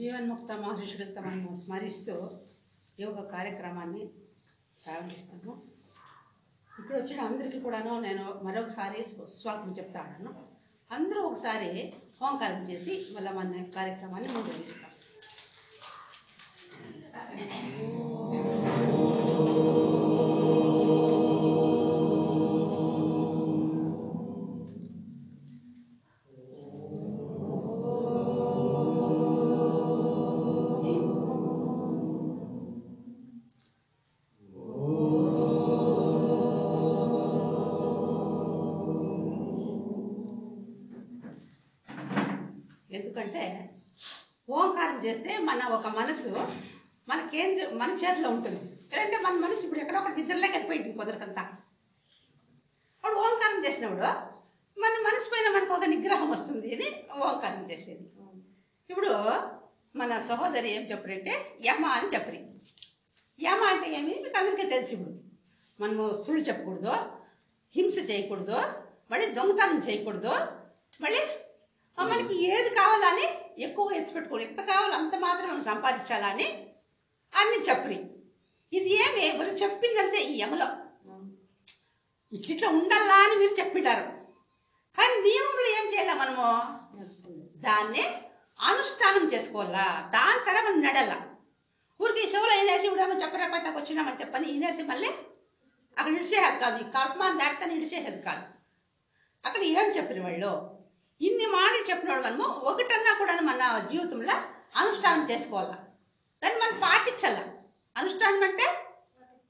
జీవన్ముక్త మహర్షులతో మనము స్మరిస్తూ యోగ కార్యక్రమాన్ని ప్రారంభిస్తాము. ఇక్కడ వచ్చిన అందరికీ కూడాను నేను మరొకసారి స్వాగతం చెప్తాను. అందరూ ఒకసారి ఓంకారం చేసి మళ్ళీ మన కార్యక్రమాన్ని ముందుకు ఎందుకంటే ఓంకారం చేస్తే మన ఒక మనసు మన చేతిలో ఉంటుంది. ఎందుకంటే మన మనసు ఇప్పుడు ఎక్కడొకటి నిద్రలోకి వెళ్ళిపోయింది కుదరకంతా. అప్పుడు ఓంకారం చేసినప్పుడు మన మనసు పైన మనకు ఒక నిగ్రహం వస్తుంది అని ఓంకారం చేసేది. ఇప్పుడు మన సహోదరి ఏం చెప్పారంటే యమ అని చెప్పరు. యమ అంటే ఏమి మీకు అందరికీ తెలిసి, ఇప్పుడు మనము సుళ్ళు చెప్పకూడదు, హింస చేయకూడదు, మళ్ళీ దొంగతనం చేయకూడదు, మళ్ళీ మనకి ఏది కావాలని ఎక్కువ ఎత్తిపెట్టుకోండి, ఎంత కావాలో అంత మాత్రం మనం సంపాదించాలని అన్ని చెప్పరి. ఇది ఏమి ఎవరు చెప్పిందంటే ఈ యమలో ఇట్లా ఉండాలా అని మీరు చెప్పినారు. కానీ నియమంలో ఏం చేయాల, మనము దాన్ని అనుష్ఠానం చేసుకోవాలా. దాని తర మనం నడల. ఊరికి శివులు అయినేసి ఇవిడేమో చెప్పరేపైతే వచ్చినామని చెప్పని ఈనేసి మళ్ళీ అక్కడ ఇడిచేసేది కాదు. ఈ కల్పమాన్ని దాటితే ఇడిచేసేది కాదు. అక్కడ ఏం చెప్పిన వాళ్ళు ఇన్ని మాటలు చెప్పినవాడు మనము ఒకటన్నా కూడా మన జీవితంలో అనుష్ఠానం చేసుకోవాలా, దాన్ని మనం పాటించాలా. అనుష్ఠానం అంటే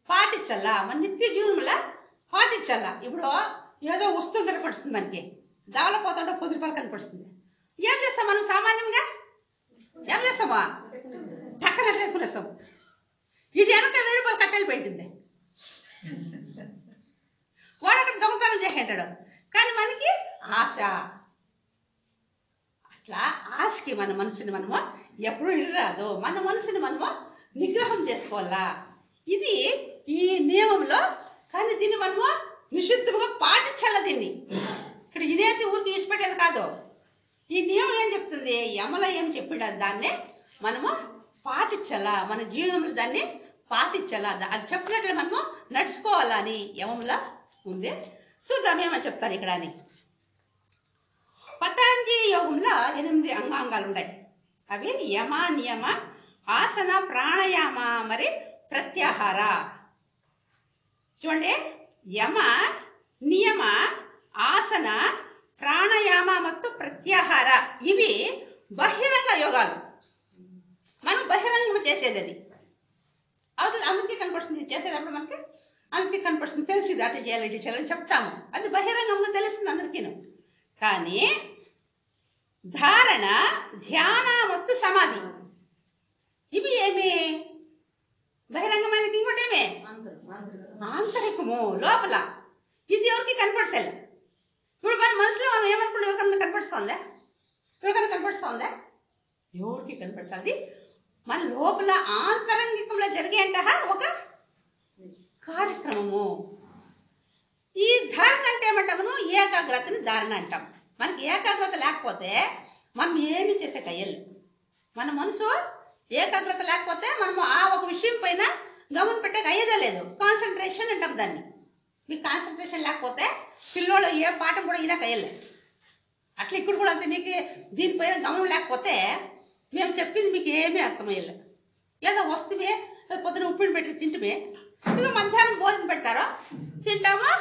పాటించాలా, మన నిత్య జీవనంలో పాటించాలా. ఇప్పుడు ఏదో వస్తువు కనపడుతుంది, మనకి దావలో పోతుంటే 10 రూపాయలు కనపడుతుంది. ఏం చేస్తాం మనం సామాన్యంగా? ఏం చేస్తామా? చక్కన చేసుకునేస్తాం. ఇటు వెనక 1000 రూపాయలు కట్టెలు పెట్టింది, వాడు అక్కడ దొంగతనం చేసేటాడు. కానీ మనకి ఆశ. అట్లా ఆశకి మన మనసుని మనము ఎప్పుడు ఇడరాదు. మన మనసుని మనము నిగ్రహం చేసుకోవాలా. ఇది ఈ నియమంలో. కానీ దీన్ని మనము నిషిద్ధంగా పాటించాల. దీన్ని ఇక్కడ ఇదేసి ఊరికి ఇష్టపెట్టేది కాదు. ఈ నియమం ఏం చెప్తుంది, యమల ఏం చెప్పాడు దాన్నే మనము పాటించాలా. మన జీవనంలో దాన్ని పాటించాలా, అది చెప్పినట్లు మనము నడుచుకోవాలా అని యమంలో ఉంది. చూద్దాం ఏమని చెప్తారు ఇక్కడ అని. పతాంజలి యోగంలో 8 అంగాంగాలు ఉన్నాయి. అవి యమ, నియమ, ఆసన, ప్రాణాయామ, మరి ప్రత్యాహార. చూడండి, యమ, నియమ, ఆసన, ప్రాణాయామ ಮತ್ತು ప్రత్యాహార ఇవి బహిరంగ యోగాలు. మనం బహిరంగం చేసేది అది అందుకే కనపడుతుంది. చేసేటప్పుడు మనకి అందుకే కనపడుతుంది, తెలిసింది అటు చేయాలి ఇటు చేయాలని చెప్తాము. అది బహిరంగంగా తెలుస్తుంది అందరికీ. కానీ ధారణ, ధ్యాన ಮತ್ತು సమాధి ఇవి ఏమి బహిరంగమైనది. ఇంకోటి ఏమే ఆంతరికము, లోపల. ఇది ఎవరికి కనపడతలే. ఇప్పుడు మన మనసులో మనం ఏమనుకుంటే ఎవరికన్నా కనపడుతుందా? ఎవరికి కనపడుతుంది? మన లోపల ఆంతరంగికంలో జరిగేంట ఒక కార్యక్రమము. ఈ ధారణ అంటే ఏమంటాము? ఏకాగ్రతని ధారణ అంటాం. మనకి ఏకాగ్రత లేకపోతే మనం ఏమి చేసే కయ్యలు. మన మనసు ఏకాగ్రత లేకపోతే మనము ఆ ఒక విషయం పైన గమనం పెట్టే అయ్యేదే లేదు. కాన్సన్ట్రేషన్ అంటాం దాన్ని. మీకు కాన్సన్ట్రేషన్ లేకపోతే పిల్లోళ్ళు ఏ పాఠం కూడా ఈయన కయ్యలే. అట్లా ఇక్కడ కూడా అంతే. మీకు దీనిపైన గమనం లేకపోతే మేము చెప్పింది మీకు ఏమీ అర్థమయ్యలే. ఏదో వస్తువే, పొద్దున ఉప్పిడి పెట్టి తింటుమే, ఇక మధ్యాహ్నం భోజనం పెడతారో తింటామో,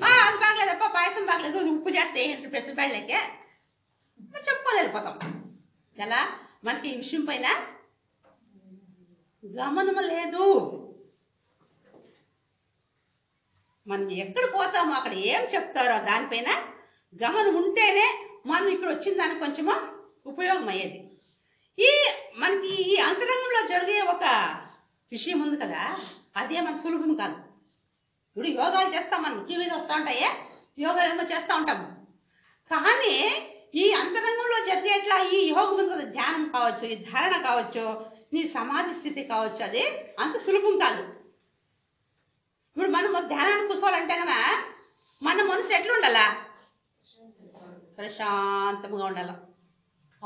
అది బాగలేదప్ప, పాయసం బాగలేదు, ఉప్పు చేస్తే పెసరు బెళ్ళకే చెప్పుకొని వెళ్ళిపోతాం. ఎలా? మనకి ఈ విషయం పైన గమనము లేదు. మనం ఎక్కడ పోతామో అక్కడ ఏం చెప్తారో దానిపైన గమనం ఉంటేనే మనం ఇక్కడ వచ్చిన దానికి కొంచెము ఉపయోగం అయ్యేది. మనకి ఈ అంతరంగంలో జరిగే ఒక విషయం ఉంది కదా, అదే మనకు సులభం కాదు. ఇప్పుడు యోగాలు చేస్తాం, మనం టీవీలో వస్తూ ఉంటాయే, యోగాలు ఏమో చేస్తూ ఉంటాము. కానీ ఈ అంతరంగంలో జరిగేట్లా ఈ యోగం ఉంది కదా, ధ్యానం కావచ్చు, ఈ ధారణ కావచ్చు, నీ సమాధి స్థితి కావచ్చు, అది అంత సులభం కాదు. ఇప్పుడు మనం ధ్యానాన్ని కూర్చోవాలంటే కన్నా మన మనసు ఎట్లుండాలా? ప్రశాంతంగా ఉండాల.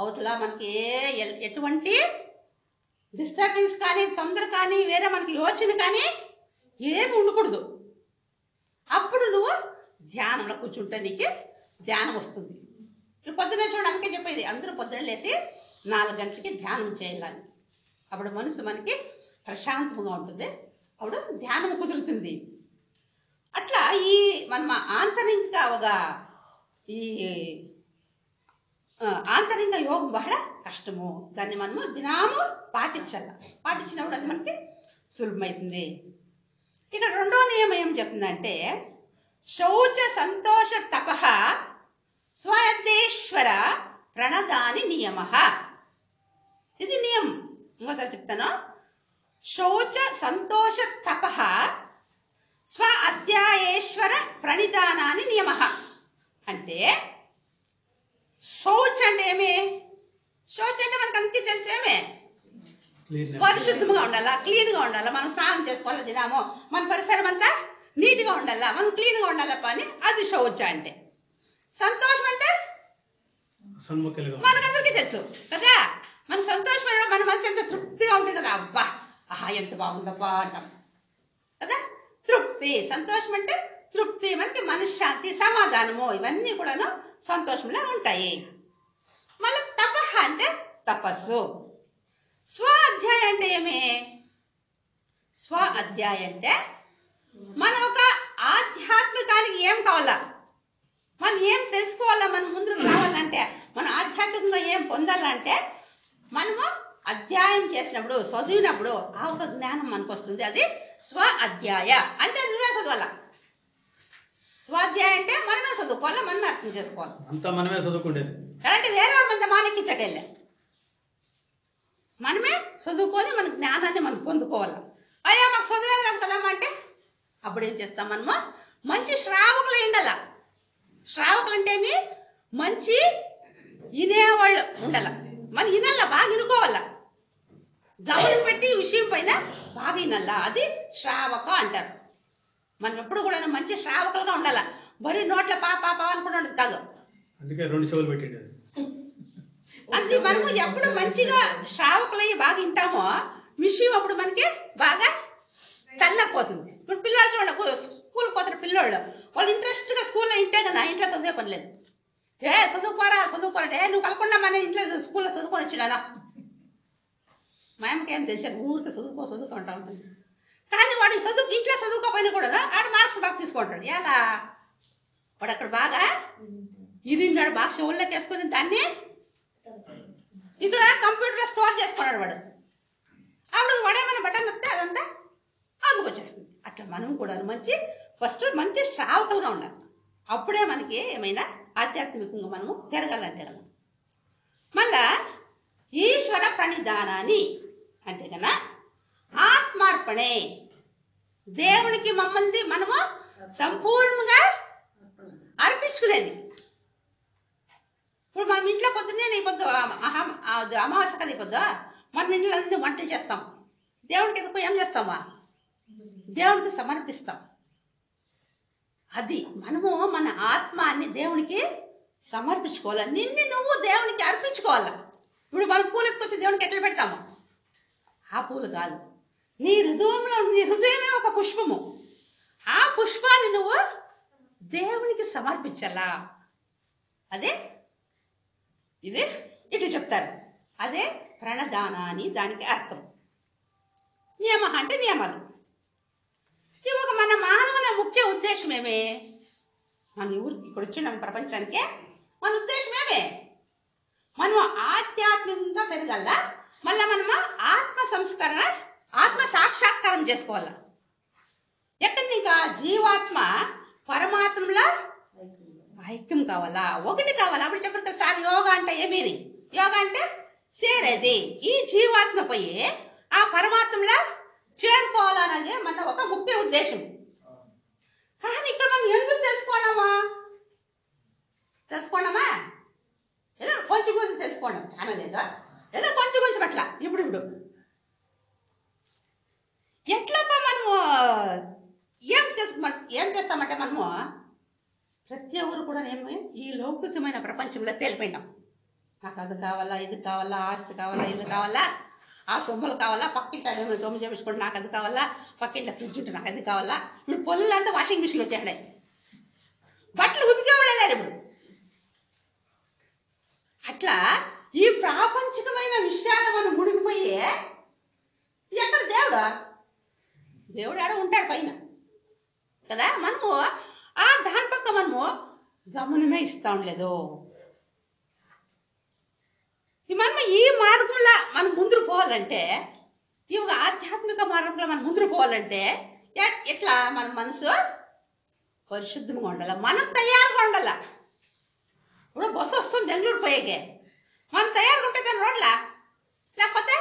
అవతల మనకి ఎటువంటి డిస్టర్బెన్స్ కానీ తొందర కానీ వేరే మనకి యోచన కానీ ఏమి ఉండకూడదు. అప్పుడు నువ్వు ధ్యానంలో కూర్చుంటే నీకు ధ్యానం వస్తుంది. పొద్దున్నే చూడండి, అందుకే చెప్పేది అందరూ పొద్దున్న లేసి 4 గంటలకి ధ్యానం చేయాలని. అప్పుడు మనసు మనకి ప్రశాంతంగా ఉంటుంది, అప్పుడు ధ్యానం కుదురుతుంది. అట్లా ఈ మనం ఆంతరికంగా ఈ ఆంతరిక యోగం బహಳ కష్టము. దాన్ని మనము దినాము పాటించినప్పుడు అది మనకి సులభమవుతుంది. ఇక రెండో నియమం ఏం చెప్తుందంటే శౌచ సంతోష తపః స్వయద్దేశ్వర ప్రణదాని నియమ. ఇది నియమం. ఇంకోసారి చెప్తాను. శౌచ సంతోష తపః స్వ అధ్యాయేశ్వర ప్రణిధానాని నియమ. అంటే శౌచ్ అంటే ఏమి? శౌచ్ అంటే మనకు అంతే తెలిసేమే, పరిశుద్ధంగా ఉండాలా, క్లీన్ గా ఉండాలా, మనం స్నానం చేసుకోవాలి దినాము, మన పరిసరం అంతా నీట్ గా ఉండాలా, మనం క్లీన్ గా ఉండాలప్ప అని అది శౌచ అంటే. సంతోషం అంటే మనకందరికీ తెలుసు కదా, మన సంతోషమైన మన మనసు ఎంత తృప్తిగా ఉంటుంది కదా, అబ్బా ఆహా ఎంత బాగుందబ్బా అంటాం కదా. తృప్తి, సంతోషం అంటే తృప్తి, మనకి మనశ్శాంతి, సమాధానము, ఇవన్నీ కూడాను సంతోషంలో ఉంటాయి. మళ్ళీ తపః అంటే తపస్సు. స్వ అధ్యాయ అంటే ఏమి? స్వ అధ్యాయ అంటే మనం ఒక ఆధ్యాత్మికానికి ఏం కావాలా, మనం ఏం తెలుసుకోవాలా, మనం ముందుకు రావాలంటే, మనం ఆధ్యాత్మికంగా ఏం పొందాలంటే మనము అధ్యాయం చేసినప్పుడు, చదివినప్పుడు ఆ ఒక జ్ఞానం మనకు వస్తుంది. అది స్వ అధ్యాయ అంటే నువ్వే చదవాల. స్వాధ్యాయ అంటే మనమే చదువుకోవాలా, మనమే అర్థం చేసుకోవాలి, అంతా మనమే చదువుకుంటేది. అంటే వేరే వాళ్ళ మంది మానెక్కించకెళ్ళే, మనమే చదువుకొని మన జ్ఞానాన్ని మనం పొందుకోవాలి. అయ్యా మాకు చదివేది కదమ్మా అంటే అప్పుడు ఏం చేస్తాం, మనము మంచి శ్రావకులు ఉండాల. శ్రావకులు అంటే ఏమి? మంచి వినేవాళ్ళు ఉండాల. మన వినాల, బాగా వినుకోవాలా, గమనం పెట్టి విషయం పైన బాగా వినాల, అది శ్రావక అంటారు. మనం ఎప్పుడు కూడా మంచి శ్రావకులుగా ఉండాలా, బరీ నోట్ల పాప అనుకుంటా కాదు. అందుకే 2 చెవులు పెట్టండి. అది మనము ఎప్పుడు మంచిగా శ్రావకులయ్యి బాగా వింటామో విషయం అప్పుడు మనకి బాగా తల్లకపోతుంది. ఇప్పుడు పిల్లలు చూడండి, స్కూల్కి పోతారు పిల్లోళ్ళు, వాళ్ళు ఇంట్రెస్ట్ గా స్కూల్లో వింటే కదా ఇంట్లో చదివే పని లేదు. చదువుకోరా అంటే నువ్వు కలకుండా మన ఇంట్లో స్కూల్లో చదువుకొని వచ్చినానా, మా అమ్మకి ఏం తెలిసా, ఊరికి చదువుకుంటా ఉంటుంది. కానీ వాడు ఇంట్లో చదువుకోపోయినా కూడా ఆడు మార్క్స్ బాగా తీసుకుంటాడు. ఎలా వాడు అక్కడ బాగా ఇరిన్నాడు, బాగా చెవుల్లోకి వేసుకుని దాన్ని ఇక్కడ కంప్యూటర్లో స్టోర్ చేసుకున్నాడు వాడు. అప్పుడు వాడేమైనా బటన్ వస్తే అదంతా అందుకు వచ్చేస్తుంది. అట్లా మనం కూడా ఫస్ట్ మంచి శ్రావకులుగా ఉండాలి. అప్పుడే మనకి ఏమైనా ఆధ్యాత్మికంగా మనము పెరగాలంటే కదా. మళ్ళా ఈశ్వర ప్రణిధానాన్ని అంటే కన్నా ఆత్మార్పణే, దేవునికి మమ్మల్ని మనము సంపూర్ణంగా అర్పించుకునేది. ఇప్పుడు మనం ఇంట్లో పొద్దున్నే నీ పొద్దు అమావాస్య కదా, ఈ పొద్దు మనం ఇంట్లో అన్ని వంట చేస్తాం, దేవుడికి ఎందుకు ఏం చేస్తామా, దేవుడికి సమర్పిస్తాం. అది మనము మన ఆత్మాన్ని దేవునికి సమర్పించుకోవాలి, నిన్ను నువ్వు దేవునికి అర్పించుకోవాలా. ఇప్పుడు మనం పూలు ఎత్తుకొచ్చి దేవునికి ఎట్లా పెడతాము, ఆ పూలు కాదు, నీ హృదయమే ఒక పుష్పము, ఆ పుష్పాన్ని నువ్వు దేవునికి సమర్పించాలా. అదే ఇది ఇట్లా చెప్తారు, అదే ప్రణదానాన్ని, దానికి అర్థం. నియమ అంటే నియమాలు. ఇవి ఒక మన మానవుల ముఖ్య ఉద్దేశం ఏమే, మన ఊరికి ఇక్కడ వచ్చిన ప్రపంచానికే మన ఉద్దేశం ఏమే, మనం ఆధ్యాత్మికంగా పెరగల్లా, మళ్ళా మనము ఆత్మ సంస్కరణ, ఆత్మ సాక్షాత్కారం చేసుకోవాలా. ఎక్కడ నీకు జీవాత్మ పరమాత్మలో ఐక్యం కావాలా, ఒకటి కావాలా. అప్పుడు చెప్పరు కదా సార్ యోగా అంటే ఏమీని, యోగా అంటే చేరేది, ఈ జీవాత్మ పోయి ఆ పరమాత్మలో చేరుకోవాలనేది మన ఒక ముఖ్య ఉద్దేశం. కానీ ఇక్కడ మనం ఎందుకు తెలుసుకోవడమా, ఏదో కొంచెం తెలుసుకోవడం చాలా లేదా, ఏదో కొంచెం పట్ల ఇప్పుడు ఎట్లప్ప మనము ఏం చేస్తామంటే మనము ప్రతి ఒక్కరు కూడా ఈ లౌకికమైన ప్రపంచంలో తేలిపోయినాం. నాకు అది కావాలా, ఇది కావాలా, ఆస్తి కావాలా, ఇల్లు కావాలా, ఆ సొమ్ములు కావాలా, పక్కింటి ఏమైనా సొమ్ము చేపించుకుంటే నాకు అది కావాలా, పక్కింట్లో ఫ్రిడ్జ్ ఉంటే నాకు అది కావాలా. ఇప్పుడు పొల్లంతా వాషింగ్ మిషన్లు వచ్చేసాయి, బట్టలు ఉతికేవాళ్ళే లేరు ఇప్పుడు. అట్లా ఈ ప్రాపంచికమైన విషయాలు మనం మునిగిపోయి ఎక్కడ దేవుడు ఆడ ఉంటాడు పైన కదా. మనము దాని పక్క మనము గమనమే ఇస్తా ఉండలేదు. మనము ఈ మార్గంలో మనం ముందుకు పోవాలంటే, ఈ ఒక ఆధ్యాత్మిక మార్గంలో మనం ముందుకు పోవాలంటే ఎట్లా మన మనసు పరిశుద్ధంగా ఉండాల, మనం తయారుగా ఉండాల. ఇప్పుడు బస్సు వస్తుంది బెంగళూరు పోయేకే, మనం తయారుగా ఉంటే దాని రోడ్లా, లేకపోతే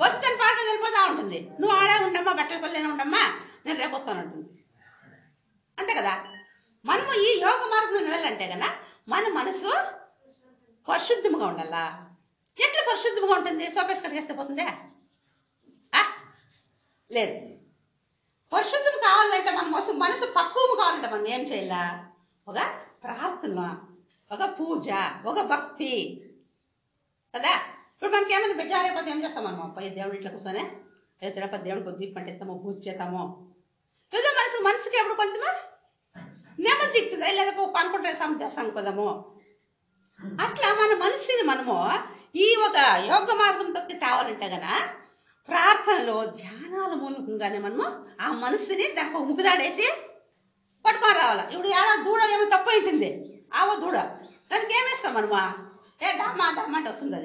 బస్సు దాని పాటలు వెళ్ళిపోతా ఉంటుంది. నువ్వు ఆడే ఉండమ్మా, బట్టల పల్లెనే ఉండమ్మా, నేను రేపు వస్తాను ఉంటుంది. అంతే కదా. మనము ఈ యోగ మార్గంలో వెళ్ళాలంటే కదా మన మనసు పరిశుద్ధంగా ఉండాలా. ఎట్లా పరిశుద్ధంగా ఉంటుంది? సోపేసి కడిగేస్తే పోతుందే? లేదు. పరిశుద్ధం కావాలంటే మన మనసు పక్వము కావాలంటే మనం ఏం చేయాలా? ఒక ప్రార్థన, ఒక పూజ, ఒక భక్తి కదా. ఇప్పుడు మనకి ఏమైనా బెజారైపోతే ఏం చేస్తాం మనం? పోయి దేవుడి ఇంట్లో కూర్చొని తిరుపతి దేవుడికి ఒక దీపం పెట్టేస్తాము, పూజ చేస్తాము. లేదా మనసుకి ఎప్పుడు కొంచెమా నెమ్మది దిక్కుతుందా, లేదా అనుకుంటే దేవస్థానం పోదాము. అట్లా మన మనసుని మనము ఈ ఒక యోగ మార్గంతో తేవాలంటే గన ప్రార్థనలో ధ్యానాల మూలకంగానే మనము ఆ మనసుని దానికి ఒక ముక్కుదాడేసి పట్టుకొని రావాలి. ఇప్పుడు ఏడా దూడ ఏమో తప్పు ఉంటుంది, ఆవో దూడ, దానికి ఏమేస్తాం మనమా? దమ్మా అంటే వస్తుంది,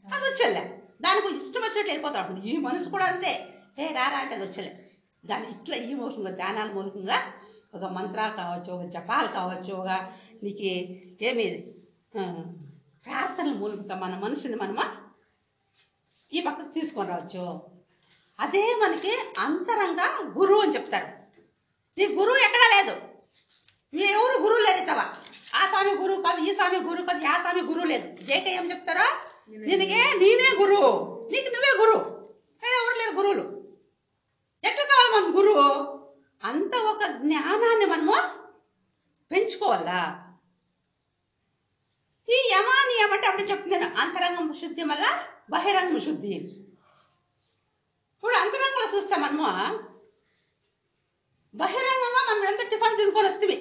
అది వచ్చేలే. దానికి ఇష్టం వచ్చినట్లు వెళ్ళిపోతా ఉంటుంది. ఈ మనసు కూడా అంతే, రారా అంటే అది వచ్చేలే. దాన్ని ఇట్లా ఈ మూలకంగా ధ్యానాల మూలకంగా ఒక మంత్రాలు కావచ్చు, ఒక జపాలు కావచ్చు, ఒక నీకు ఏమి ప్రార్థనల మూలంగా మన మనసుని మనము ఈ పక్కకు తీసుకొని రావచ్చు. అదే మనకి అంతరంగా గురువు అని చెప్తారు. నీ గురువు ఎక్కడా లేదు, నీ ఎవరు గురువు లేరు ఇతవా. ఆ స్వామి గురువు కాదు, ఈ స్వామి గురువు కాదు, ఆ స్వామి గురువు లేదు. జేకే ఏం చెప్తారో, నేనే గురువు, నీకు నువ్వే గురువు, ఎవరు లేరు గురువులు. ఎట్లా కావాలి మన గురువు? అంత ఒక జ్ఞానాన్ని మనము పెంచుకోవాలా. ఈ యమానియం అంటే అప్పుడు చెప్తున్నాను, అంతరంగం శుద్ధి మళ్ళా బహిరంగం శుద్ధి. ఇప్పుడు అంతరంగంలో చూస్తే మనము బహిరంగంగా మనం ఎంత టిఫిన్ తీసుకొని వస్తుంది,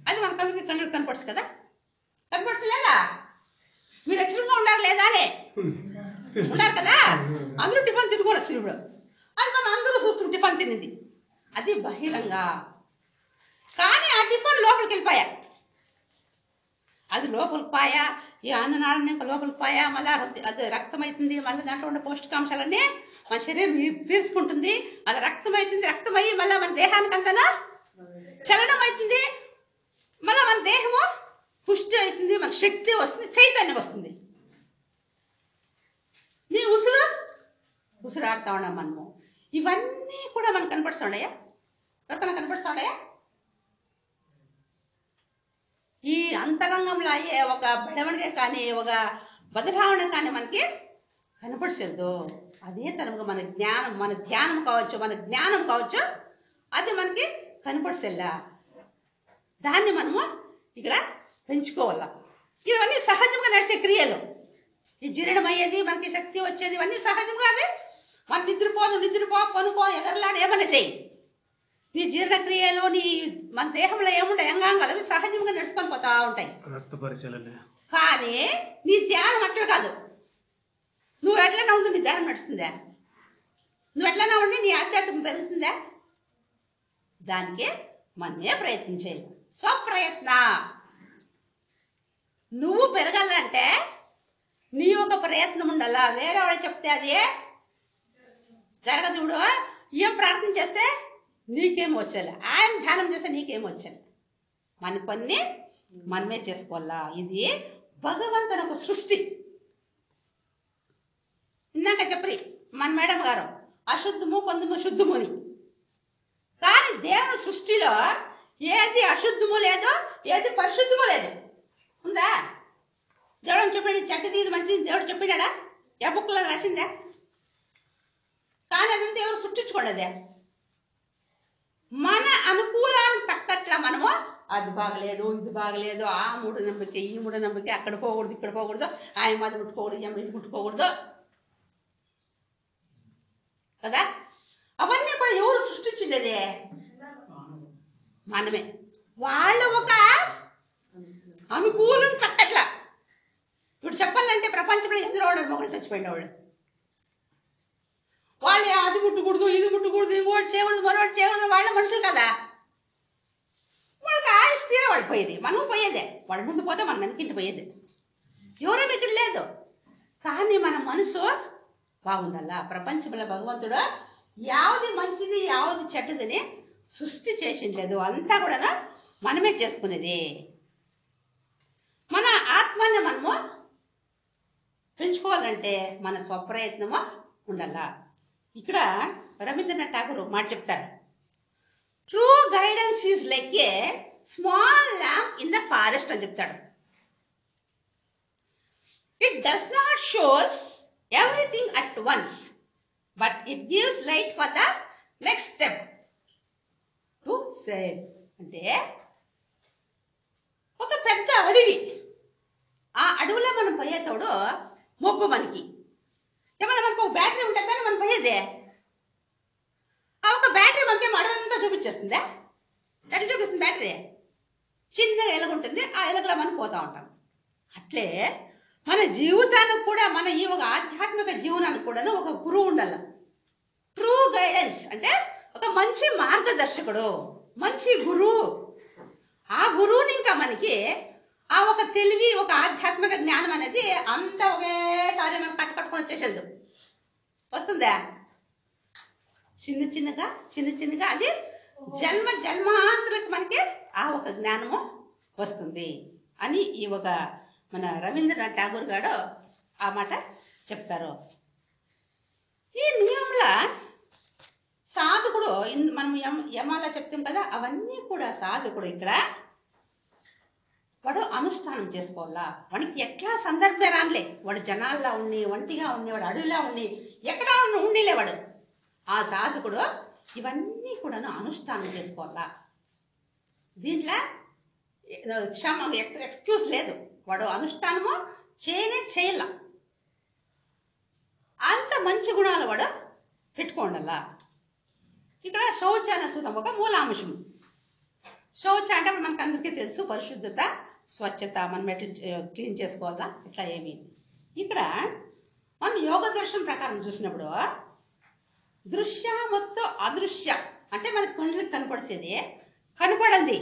అది మన కన్నుకి కనపడుతుంది కదా. కనపడుతుంది లేదా? మీరు ఎక్స్ట్రీమ్గా ఉండారు లేదా అని ఉన్నారు కదా. అందరూ టిఫిన్ తినుకొని వస్తుంది. ఇప్పుడు అది మనం అందరూ చూస్తాం టిఫిన్ తినేది, అది బహిరంగ. కానీ ఆ టిఫిన్ లోపలికి వెళ్ళిపోయా, అది లోపలికి పోయా, ఈ అన్ననాళం ఇంకా లోపలికి పోయా, మళ్ళీ అది రక్తం అవుతుంది, మళ్ళీ దాంట్లో ఉండే పౌష్టికాంశాలన్నీ మన శరీరం పీల్చుకుంటుంది, అది రక్తం అయ్యి మళ్ళీ మన దేహానికి అంతా చలనం అవుతుంది, మళ్ళీ మన దేహము పుష్టి అవుతుంది, మన శక్తి వస్తుంది, చైతన్యం వస్తుంది. నీ ఉసురాడుతా ఉన్నాం మనము. ఇవన్నీ కూడా మనకు కనపడుతున్నాయా? రక్తం కనపడుతున్నాయా? ఈ అంతరంగంలో అయ్యే ఒక బెడవడికే కానీ, ఒక బదలావణ కానీ మనకి కనపడలేదు. అదే తరంగా మన ధ్యానం కావచ్చు, మన జ్ఞానం కావచ్చు, అది మనకి కనపడసేలా. దాన్ని మనము ఇక్కడ పెంచుకోవాలా. ఇవన్నీ సహజంగా నడిచే క్రియలు. ఈ జీర్ణం అయ్యేది, మనకి శక్తి వచ్చేది, ఇవన్నీ సహజంగా. అదే మనం నిద్రపో పనుకో, ఎగరలాడు, ఏమన్నా చెయ్యి, నీ జీర్ణక్రియలు, మన దేహంలో ఏముంటాయి అంగాంగాలు, అవి సహజంగా నడుచుకొని పోతా ఉంటాయి. కానీ నీ ధ్యానం అట్లా కాదు. నువ్వు ఎట్లన్నా ఉండి నీ ధ్యానం నడుస్తుందా? నువ్వు ఎట్లన్నా ఉండి నీ ఆధ్యాత్మికం పెరుగుతుందా? దానికి మనమే ప్రయత్నం చేయాలి. స్వప్రయత్న. నువ్వు పెరగాలంటే నీ ఒక ప్రయత్నం ఉండాలా. వేరే వాళ్ళు చెప్తే అది జరగదు. చూడు, ఏం ప్రార్థన చేస్తే నీకేం వచ్చేలే, ఆయన ధ్యానం చేస్తే నీకేం వచ్చేలే. మన పని మనమే చేసుకోవాలా. ఇది భగవంతుని ఒక సృష్టి. ఇందాక చెప్పి మన మేడం గారు అశుద్ధము పొందుము శుద్ధము అని. కానీ దేవుని సృష్టిలో ఏది అశుద్ధము లేదు, ఏది పరిశుద్ధము లేదు. ఉందా? దేవుడు చెప్పాడు చెడ్డది ఇది మంచిది దేవుడు చెప్పినాడా? ఏ బుక్లో రాసిందా? కానీ అదంతా ఎవరు సృష్టించుకోండి. మన అనుకూలానికి తగ్గట్లా మనము అది బాగలేదు ఇది బాగలేదు, ఆ మూఢనమ్మిక ఈ మూఢనమ్మిక, అక్కడ పోకూడదు ఇక్కడ పోకూడదు, ఆయన మాది ముట్టుకోకూడదు ఇది ముట్టుకోకూడదు కదా. అవన్నీ కూడా ఎవరు సృష్టించిండేది? మనమే. వాళ్ళు ఒక అనుకూలం కట్టట్లా. ఇప్పుడు చెప్పాలంటే ప్రపంచంలో ఎందులో వాడు మొగుడు చచ్చిపోయిన వాళ్ళు అది ముట్టకూడదు ఇది ముట్టకూడదు ఇంకోటి చేయకూడదు మరొకటి చేయకూడదు. వాళ్ళ మనుషులు కదా, వాళ్ళకి ఆయుష్ తీరే వాళ్ళు పోయేది, మనం పోయేదే. వాళ్ళ ముందు పోతే మనం వెనకింటి పోయేది, ఎవరేమి ఇక్కడ లేదు. కానీ మన మనసు బాగుండాలా. ప్రపంచంలో భగవంతుడు యావది మంచిది యావది చెడ్డదని సృష్టి చేసిండలేదు, అంతా కూడా మనమే చేసుకునేది. మన ఆత్మని మనము పెంచుకోవాలంటే మన స్వప్రయత్నము ఉండాలా. ఇక్కడ రవీంద్రనాథ్ ఠాగూర్ మాట చెప్తారు, true guidance is like a small lamp in the forest అని చెప్తాడు. It does not shows everything at once, but it gives light for the next step to save. అంటే ఒక పెద్ద అడవి, ఆ అడవిలో మనం పోయేతోడు మొబ్బు మనకి ఏమన్నా మనకు ఒక బ్యాటరీ ఉంటుంది కానీ మనం పోయేదే. ఆ ఒక బ్యాటరీ మనకి అడవంతా చూపించేస్తుందా? ఎట్లా చూపిస్తుంది బ్యాటరీ? చిన్నగా ఎలుగుంటుంది, ఆ ఎలుగులో మనం పోతా ఉంటాం. అట్లే మన జీవితానికి కూడా, మన ఈ ఒక ఆధ్యాత్మిక జీవనానికి కూడా ఒక గురువు ఉండాలి. ట్రూ గైడెన్స్ అంటే ఒక మంచి మార్గదర్శకుడు, మంచి గురువు. ఆ గురువుని ఇంకా మనకి ఆ ఒక తెలివి, ఒక ఆధ్యాత్మిక జ్ఞానం అనేది అంతా ఒకేసారి మనం కట్టుకట్టుకొని వచ్చేసేది వస్తుందా? చిన్న చిన్నగా అది జన్మాంతరకు మనకి ఆ ఒక జ్ఞానము వస్తుంది అని ఈ ఒక మన రవీంద్రనాథ్ ఠాగూర్ గారు ఆ మాట చెప్తారు. ఈ నియమల సాధకుడు మనం యమాలా చెప్తాం కదా, అవన్నీ కూడా సాధకుడు ఇక్కడ వాడు అనుష్ఠానం చేసుకోవాలా. వాడికి ఎట్లా సందర్భం రానిలే, వాడు జనాల్లో ఉండి ఒంటిగా ఉండి వాడు అడవిలా ఉండి ఎక్కడా ఉండిలే వాడు. ఆ సాధకుడు ఇవన్నీ కూడా అనుష్ఠానం చేసుకోవాలా. దీంట్లో ఎక్స్క్యూజ్ లేదు, వాడు అనుష్ఠానము చేయాల. అంత మంచి గుణాలు వాడు పెట్టుకోండల్లా. ఇక్కడ శౌచ అనే సూత్రం ఒక మూలాంశం. శౌచ అంటే మనకు అందరికీ తెలుసు, పరిశుద్ధత స్వచ్ఛత, మనం ఎట్లా క్లీన్ చేసుకోవాలా ఇట్లా ఏమి. ఇక్కడ మనం యోగ దర్శనం ప్రకారం చూసినప్పుడు దృశ్య మొత్తం అదృశ్య అంటే మనకి కండ్లకు కనపడిచేది కనపడండి,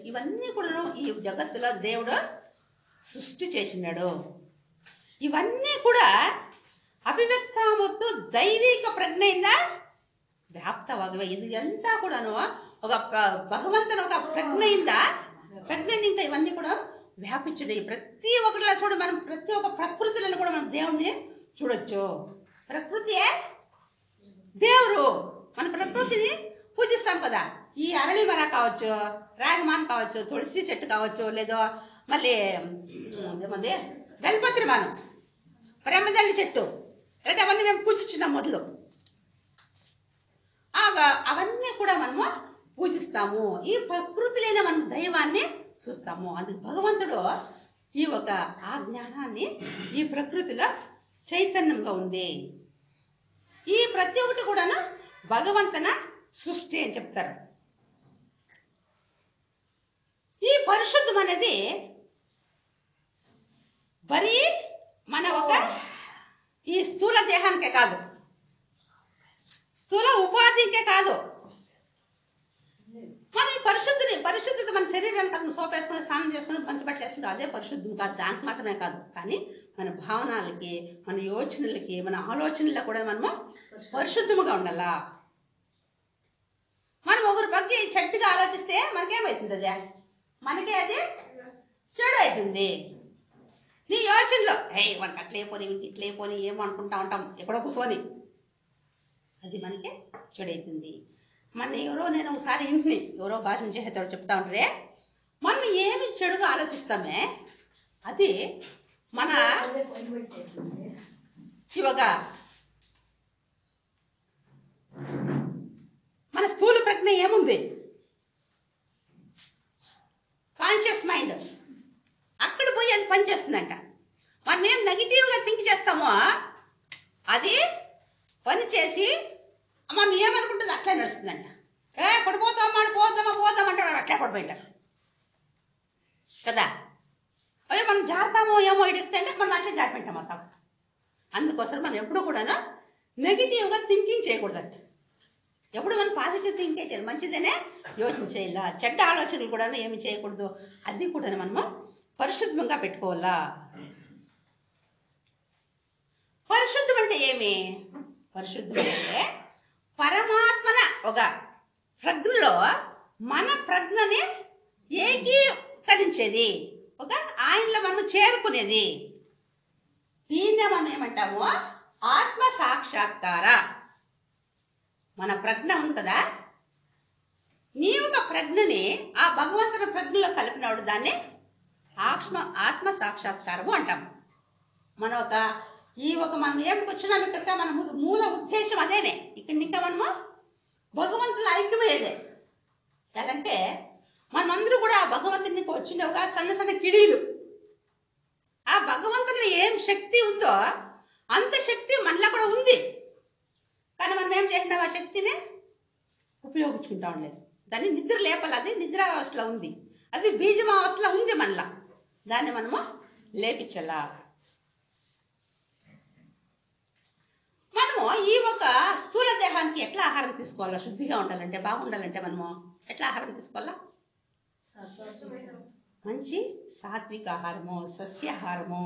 ఇవన్నీ కూడా ఈ జగత్తులో దేవుడు సృష్టి చేసినాడు. ఇవన్నీ కూడా అభివ్ಯಕ್ತ ಮತ್ತು దైవిక ప్రజ్ఞೆಯಿಂದ ವ್ಯಾಪ್ತವಾಗಿವೆ. ఇది అంతా కూడాను ఒక భగవంతుని ఒక ప్రజ్ఞని ఇంకా ఇవన్నీ కూడా వ్యాపించడం. ప్రతి ఒక్కటిలో చూడ, మనం ప్రతి ఒక్క ప్రకృతిలో కూడా మనం దేవుణ్ణి చూడొచ్చు. ప్రకృతియే దేవుడు. మన ప్రకృతిని పూజిస్తాం కదా. ఈ అరళి మర కావచ్చు, రాగమాన్ కావచ్చు, తులసి చెట్టు కావచ్చు, లేదో మళ్ళీ గల్పత్రి మానం, బ్రహ్మదండి చెట్టు, లేదా అవన్నీ మేము పూజించినాం మొదలు. అవన్నీ కూడా మనము పూజిస్తాము. ఈ ప్రకృతిలోనే మనం దైవాన్ని చూస్తాము. అందుకు భగవంతుడు ఈ ఒక ఆ జ్ఞానాన్ని ఈ ప్రకృతిలో చైతన్యంగా ఉంది. ఈ ప్రతి ఒక్కటి కూడా భగవంతున సృష్టి అని చెప్తారు. ఈ పరిశుద్ధం అనేది బరీ మన ఒక ఈ స్థూల దేహానికే కాదు, స్థూల ఉపాధికే కాదు. మన ఈ పరిశుద్ధత మన శరీరానికి కాదు. సోప్ వేసుకుని స్నానం చేసుకుని మంచి బట్టలు వేసుకుంటే అదే పరిశుద్ధం కాదు, దానికి మాత్రమే కాదు. కానీ మన భావనలకి, మన యోచనలకి, మన ఆలోచనలకు కూడా మనము పరిశుద్ధముగా ఉండాలా. మనం ఒకరి ಬಗ್ಗೆ చెడ్డగా ఆలోచిస్తే మనకేమవుతుంది? అదే మనకే అది చెడు అవుతుంది. నీ యోచనలో మనకి అట్లే పోని ఇట్లే పోని ఏమో అనుకుంటా ఉంటాం ఎక్కడో కూర్చొని, అది మనకి చెడు అవుతుంది. మన నేను ఒకసారి ఇంటిని ఎవరో భాషణ చేసేటప్పుడు చెప్తా ఉంటే, మనం ఏమి చెడుగా ఆలోచిస్తామే అది మన ఇవాగ మన స్థూల ప్రజ్ఞ ఏముంది, కాన్షియస్ మైండ్ అక్కడ పోయి అది పనిచేస్తుందంట. మనం ఏం నెగిటివ్గా థింక్ చేస్తామో అది పని చేసి మనం ఏమనుకుంటుంది అట్లా నడుస్తుందంట. పడిపోతామా పోతామంటాడు, అట్లా పడిపోయింటారు కదా. అదే మనం జారుతామో ఏమో ఇడిగితే అంటే మనం అట్లే జారిపోయింటాం మొత్తం. అందుకోసం మనం ఎప్పుడు కూడా నెగిటివ్గా థింకింగ్ చేయకూడదంట. ఎప్పుడు మనం పాజిటివ్ థింకింగ్ చేయాలి, మంచిదనే యోచన చేయాల, చెడ్డ ఆలోచనలు కూడా ఏమి చేయకూడదు. అది కూడా మనము పరిశుద్ధంగా పెట్టుకోవాలా. పరిశుద్ధం అంటే ఏమి? పరిశుద్ధం అంటే పరమాత్మన ఒక ప్రజ్ఞలో మన ప్రజ్ఞని ఏకీకరించేది, ఒక ఆయనలో మనం చేరుకునేది. దీన్నే మనం ఏమంటాము? ఆత్మ సాక్షాత్కార. మన ప్రజ్ఞ ఉంది కదా, నీ ఒక ప్రజ్ఞని ఆ భగవంతుని ప్రజ్ఞలో కలిపినవాడు దాన్ని ఆత్మ సాక్షాత్కారము అంటాం. మనం మనం ఏం కూర్చున్నాం ఇక్కడికి, మన మూల ఉద్దేశం అదేనే. ఇక్కడ ఇంకా మనము భగవంతుల ఐక్యమయ్యేదే. ఎలాంటే మనమందరూ కూడా ఆ భగవంతుని వచ్చినవుగా సన్న సన్న కిడీలు. ఆ భగవంతుని ఏం శక్తి ఉందో అంత శక్తి మనలో కూడా ఉంది. కానీ మనం ఏం చేసినాం? ఆ శక్తిని ఉపయోగించుకుంటా ఉండలేదు. దాన్ని నిద్ర లేపాలి. అది నిద్రావస్థలో ఉంది, అది బీజమావస్థలో ఉంది మనలా. దాన్ని మనము లేపించాలా. మనము ఈ ఒక స్థూల దేహానికి ఎట్లా ఆహారం తీసుకోవాలా? శుద్ధిగా ఉండాలంటే, బాగుండాలంటే మనము ఎట్లా ఆహారం తీసుకోవాలా? మంచి సాత్విక ఆహారము, సస్యాహారము,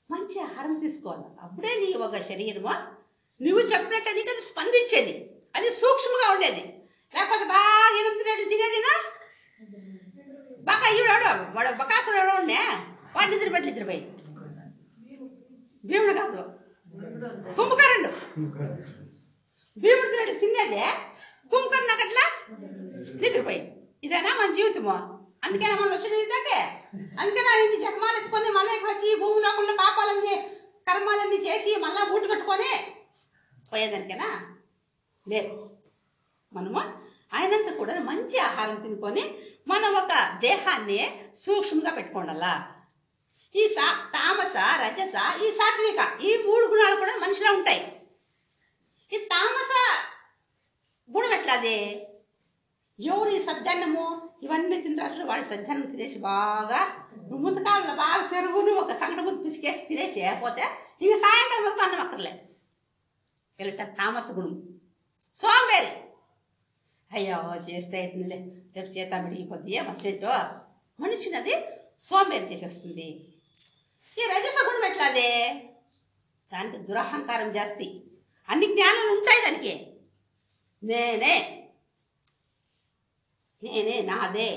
మంచి ఆహారం తీసుకోవాలి. అప్పుడే నీ ఒక శరీరము నువ్వు చెప్పినట్టు నీకు అది స్పందించేది, అది సూక్ష్మంగా ఉండేది. లేకపోతే బాగా ఎనిమిది తినేదినా బాగా వాడు బకాసుడు ఎవడో ఉండే, వాడు నిద్రపోయి భీముడు కాదు కుంభకరుడు. భీముడు తినేదే, కుంభకరుడు నాకు అట్లా నిద్రపోయి. ఇదేనా మన జీవితము? అందుకేనా మనం వచ్చి ఇదే, అందుకేనా ఇన్ని జన్మాలు ఎత్తుకొని మళ్ళీ ఇప్పుడు వచ్చి భూమి లోపల పాపాలన్నీ కర్మాలన్నీ చేసి మళ్ళా మూట కట్టుకొని పోయేదానికేనా? లేదు. మనము ఆయనంతా కూడా మంచి ఆహారం తినుకొని మన ఒక దేహాన్ని సూక్ష్మంగా పెట్టుకోండాలా. ఈ తామస, రజస, ఈ సాత్విక, ఈ మూడు గుణాలు కూడా మనిషిలో ఉంటాయి. ఈ తామస గుణం ఎట్లాది? ఎవరు ఈ సద్దన్నము ఇవన్నీ తింటారు, వాళ్ళు సద్దన్నం తినేసి బాగా ముందుకాలంలో బాగా పెరుగుని ఒక సంగటి ముందు పిసికేసి తినేసి పోతే ఇంక సాయంకాలం వరకు అన్నం అక్కర్లే. ఇలా తామస గుణం. సోంబేరి, అయ్యో చేస్తే అవుతుందిలే, రేపు చేత మిడిగిపోద్ది వచ్చేటో మనిషిని అది సోంబేరి చేసేస్తుంది. ఈ రజస గుణం ఎట్లాదే? దానికి దురహంకారం జాస్తి. అన్ని జ్ఞానాలు ఉంటాయి దానికి. నేనే నాదే,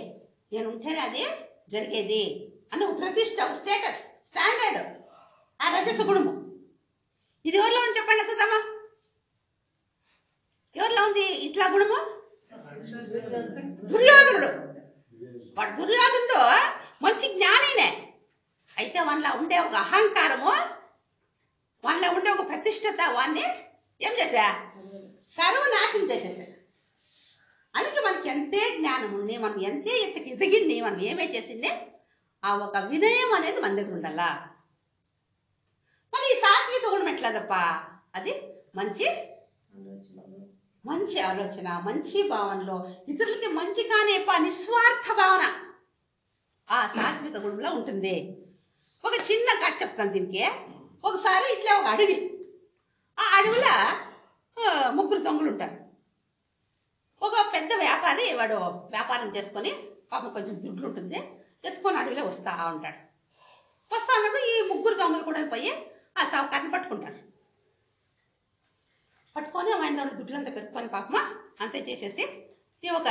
నేను ఉంటేనే అది జరిగేది అన్న ప్రతిష్ట, స్టేటస్, స్టాండర్డ్ ఆ రజస గుణము. ఇది ఎవరిలో ఉంది చెప్పండి చూద్దామా? ఎవరిలో ఉంది ఇట్లా గుణము? దుర్యోధనుడు. వాడు దుర్యోధనుడు మంచి జ్ఞానినే. అయితే వాళ్ళ ఉండే ఒక అహంకారము, వాళ్ళ ఉండే ఒక ప్రతిష్టత వాడిని ఏం చేసా? సర్వనాశనం చేసేసా. అందుకే మనకి ఎంతే జ్ఞానం ఉండి, మనం ఎంతే ఎదిగిండి, మనం ఏమే చేసింది, ఆ ఒక వినయం అనేది మన దగ్గర ఉండాలా. మళ్ళీ ఈ సాత్విక గుణం ఎట్లాదప్పా? అది మంచి ఆలోచన, మంచి భావనలో ఇతరులకి మంచి కానే నిస్వార్థ భావన ఆ సాత్విక గుణంలో ఉంటుంది. ఒక చిన్న కథ చెప్తాను దీనికి. ఒకసారి ఇట్లా ఒక అడవి, ఆ అడవిలో ముగ్గురు దొంగలు ఉంటారు. ఒక పెద్ద వ్యాపారి, వాడు వ్యాపారం చేసుకొని పాపం కొంచెం దుడ్లు ఉంటుంది, ఎత్తుకొని అడవిలో వస్తా ఉంటాడు. వస్తా ఉన్నప్పుడు ఈ ముగ్గురు దొంగలు కూడా పోయి ఆ సావుకారిని పట్టుకుంటారు. పట్టుకొని ఆయన దుడ్లంతా పెట్టుకొని పాపమా అంతే చేసేసి ఈ ఒక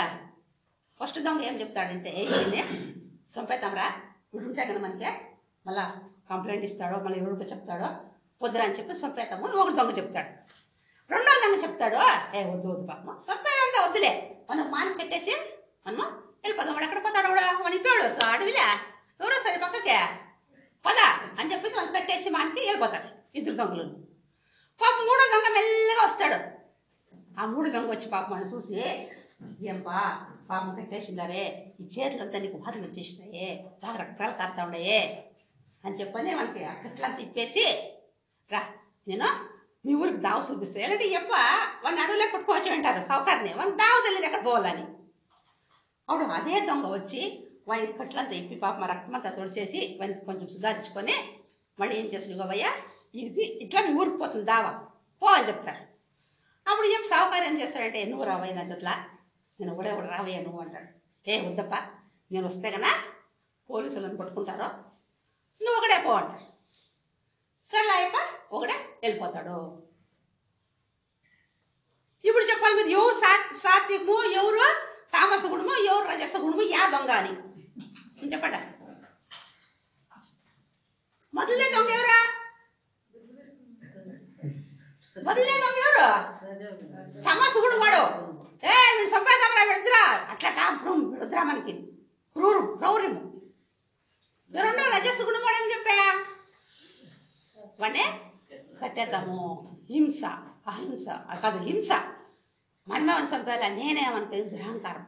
ఫస్ట్ దొంగ ఏం చెప్తాడంటే, ఈయన్ని చంపేతాంరా, ఇప్పుడు ఉంటే కదా మనకి మళ్ళా కంప్లైంట్ ఇస్తాడో మళ్ళీ ఎవరికో చెప్తాడో వద్దురా అని చెప్పి చంపేతాము అని ఒక దొంగ చెప్తాడు. రెండో దొంగ చెప్తాడు, వద్దు పాపమా చంపేదంతా వద్దులే, మనం మాని కట్టేసి మనము వెళ్ళిపోదాం. వాడు ఎక్కడ పోతాడు? వాడు ఇప్పాడు అడవిలే, ఎవరో సరే పక్కకే పద అని చెప్పి మనం కట్టేసి మానికి వెళ్ళిపోతాడు ఇద్దరు దొంగలు. పాపం మూడో దొంగ మెల్లగా వస్తాడు. ఆ మూడు దొంగ వచ్చి పాపం అని చూసి ఏంపా పాపం కట్టేసిండారే, ఈ చేతులంతా నీకు బాధలు వచ్చేసినాయే, బాగా రక్తాలు కారుతా ఉన్నాయే అని చెప్పని మనకి ఆ కట్లంతా ఇప్పేసి, రా నేను మీ ఊరికి దావ చూపిస్తాను. ఎలాంటి చెప్ప వాడిని అడవులే పట్టుకోవచ్చు అంటారు సౌకర్యాన్ని, వాళ్ళకి దావ తెలియదు ఎక్కడ పోవాలని. అప్పుడు అదే దొంగ వచ్చి వాడి కట్లంతా ఇప్పి పాప రక్తమంతా తుడిచేసి వాడిని కొంచెం సుధారించుకొని మళ్ళీ ఏం చేస్తుంది, గోవయ్య ఇది ఇట్లా మీ ఊరికి పోతుంది దావా పో అని చెప్తారు. అప్పుడు చెప్పి సావుకారు ఏం చేస్తాడంటే, నువ్వు రావయ్య నా జట్లా, నేను ఒకడే ఒకటి రావయ్యా నువ్వు అంటాడు. ఏ వద్దప్ప, నేను వస్తే కన్నా పోలీసులను పట్టుకుంటారో, నువ్వు ఒకడే పో అంటాడు. సరే అయ్యప్ప ఒకడే వెళ్ళిపోతాడు. ఇప్పుడు చెప్పాలి మీరు ఎవరు సాత్వికము, ఎవరు తామస గుణము, ఎవరు రజస గుణము, యా దొంగ అని చెప్పండి. మొదలే దొంగ ఎవరా? మొదలే దొంగ ఎవరు? తామస గుణం వాడు. నేను సంపాదరా విడుద్రా అట్లా విడుద్రా మనకి క్రౌర్యము. రెండో రజస్సు గుణం వాడు అని చెప్పా వాడే కట్టేద్దాము. హింస, అహింస కాదు హింస, మనమేమని చంపేలా నేనేమనుకో దురహంకారం.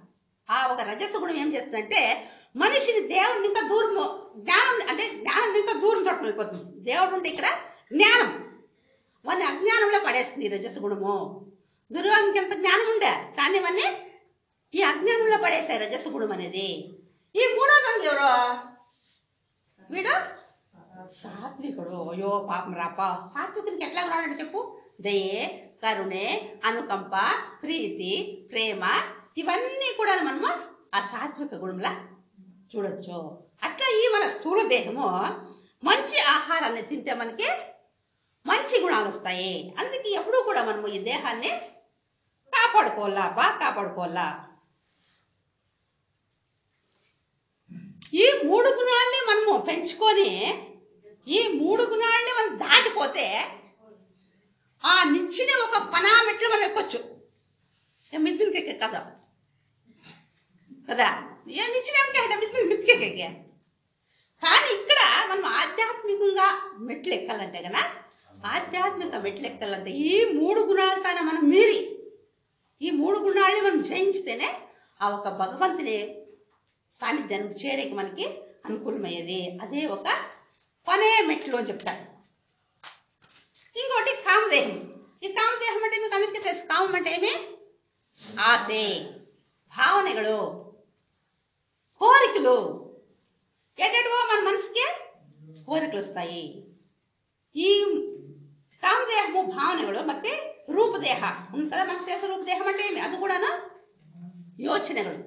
ఆ ఒక రజస్సు గుణం ఏం చేస్తుందంటే మనిషిని దేవుడిని ఇంకా దూరం, జ్ఞానం అంటే జ్ఞానం ఇంకా దూరం చూడటం అయిపోతుంది. దేవుడు ఉంటే ఇక్కడ జ్ఞానం, వాడిని అజ్ఞానంలో పడేస్తుంది ఈ రజస్సు గుణము. దుర్యోధనకి ఎంత జ్ఞానం ఉండే కానీ వాడిని ఈ అజ్ఞానంలో పడేసాయి రజస్సు గుణం అనేది. ఈ మూడో దొంగ ఎవరు? వీడు సాత్వికుడు. అయ్యో పాపం రాప, సాత్వికునికి ఎట్లా ఉన్నాడంటే చెప్పు, దయే, కరుణే, అనుకంప, ప్రీతి, ప్రేమ, ఇవన్నీ కూడా మనము ఆ సాత్విక గుణంలా చూడొచ్చు. అట్లా ఈ మన స్థూల దేహము మంచి ఆహారాన్ని తింటే మనకి మంచి గుణాలు వస్తాయి. అందుకే ఎప్పుడూ కూడా మనము ఈ దేహాన్ని కాపాడుకోవాలా, బాగా కాపాడుకోవాలా. ఈ మూడు గుణాలని మనము పెంచుకొని ఈ మూడు గుణాలని మనం దాటిపోతే ఆ నిచ్చిన ఒక పనా మెట్లు మనం ఎక్కొచ్చు. మిత్తికెక్కే కదా కదా, ఏ నిచ్చిన మిత్తికెక్కే. కానీ ఇక్కడ మనం ఆధ్యాత్మికంగా మెట్లు ఎక్కాలంటే కదా, ఆధ్యాత్మిక మెట్లు ఎక్కాలంటే ఈ మూడు గుణాలతో మనం మీరి ఈ మూడు గుణాలని మనం జయించితేనే ఆ ఒక భగవంతుని సాన్నిధ్యానికి చేరేకి మనకి అనుకూలమయ్యేది. అదే ఒక పనే మెట్లు అని చెప్తారు. ఇంకోటి కామదేహం. ఈ కామదేహం అంటే మీకు అందరికీ తెలుసు. కామం అంటే ఏమి? ఆశే, భావనಗಳು, కోరికలు. ఏంటో మన మనసుకి కోరికలు వస్తాయి. ఈ కామదేహము భావనಗಳು ಮತ್ತೆ ರೂಪದೇಹ ఉంటుందా మనకు తెలుసు. రూపదేహం అంటే ఏమి? అది కూడాను ಯೋಚನೆಗಳು.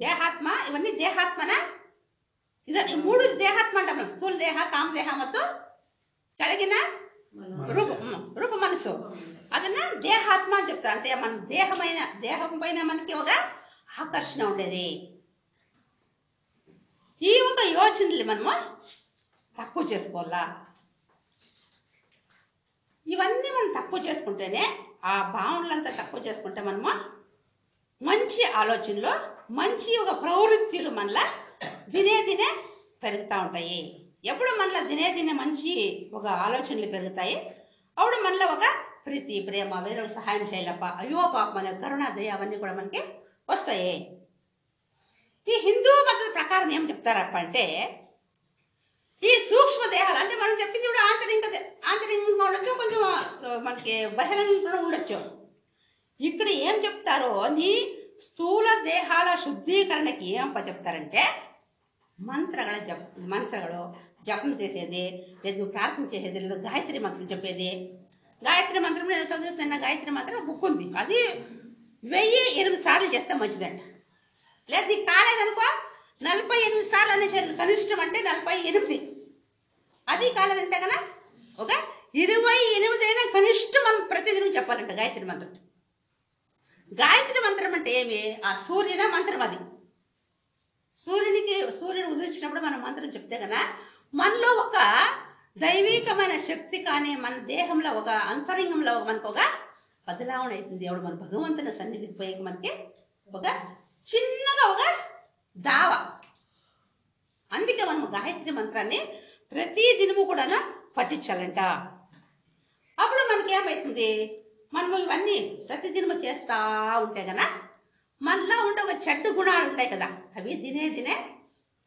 ದೇಹಾತ್ಮ ಇವన్నీ ದೇಹಾತ್ಮನ ಇದನ್ನು ಮೂರು ದೇಹಾತ್ಮ ಅಂತ మనం స్థూల దేಹ, కామదేಹ ಮತ್ತು ಕೆಳಗಿನ రూప మనసు, ಅದನ್ನ దేహాత్మ అని చెప్తారు. అంటే మన దేహం పైన మనకి ఒక ఆకర్షణ ఉండేది. ఈ ఒక యోచనలు మనము తక్కువ చేసుకోవాలా. ఇవన్నీ మనం తక్కువ చేసుకుంటేనే, ఆ భావనలంతా తక్కువ చేసుకుంటే మనము మంచి ఆలోచనలు, మంచి ఒక ప్రవృత్తులు మనలా దినే దినే పెరుగుతూ ఉంటాయి. ఎప్పుడు మనలో దినే దినే మంచి ఒక ఆలోచనలు పెరుగుతాయి, అప్పుడు మనలో ఒక ప్రీతి, ప్రేమ, వేరే సహాయం చేయాలప్ప, అయ్యో పాప మన కరుణ, దయ అవన్నీ కూడా మనకి వస్తాయి. ఈ హిందూ మత ప్రకారం ఏం చెప్తారప్ప అంటే, ఈ సూక్ష్మ దేహాలు అంటే మనం చెప్పింది కూడా ఆంతరికంగా ఉండొచ్చు, కొంచెం మనకి బహిరంగంగా ఉండొచ్చు. ఇక్కడ ఏం చెప్తారో నీ స్థూల దేహాల శుద్ధీకరణకి ఏమప్ప చెప్తారంటే మంత్రಗಳು జపం చేసేది, లేదు ప్రార్థన చేసేది, లేదు గాయత్రి మంత్రం చెప్పేది. గాయత్రి మంత్రం నేను చదువుతున్న గాయత్రి మంత్రం బుక్ ఉంది, అది 1008 సార్లు చేస్తే మంచిదండి. లేదు నీకు కాలేదనుకో 48 సార్లు అనేసరికి కనిష్టం అంటే 48, అది కాలేదంటే కన్నా ఒక 28 అయినా కనిష్టం మనం ప్రతిదినం చెప్పాలంట గాయత్రి మంత్రం. గాయత్రి మంత్రం అంటే ఏమి? ఆ సూర్యుని మంత్రం. అది సూర్యుడు ఉదయించినప్పుడు మనం మంత్రం చెప్తే కన్నా మనలో ఒక దైవికమైన శక్తి కానీ మన దేహంలో ఒక అంతరంగంలో మనకు ఒక బదలావణ అవుతుంది. దేవుడు మన భగవంతుని సన్నిధికి పోయి మనకి ఒక చిన్నగా ఒక దావ. అందుకే మనం గాయత్రి మంత్రాన్ని ప్రతి దినము కూడా పఠించాలంట. అప్పుడు మనకి ఏమవుతుంది? మనము ఇవన్నీ ప్రతిదినము చేస్తా ఉంటే గన మనలో ఉండే ఒక చెడ్డ గుణాలు ఉంటాయి కదా, అవి దినే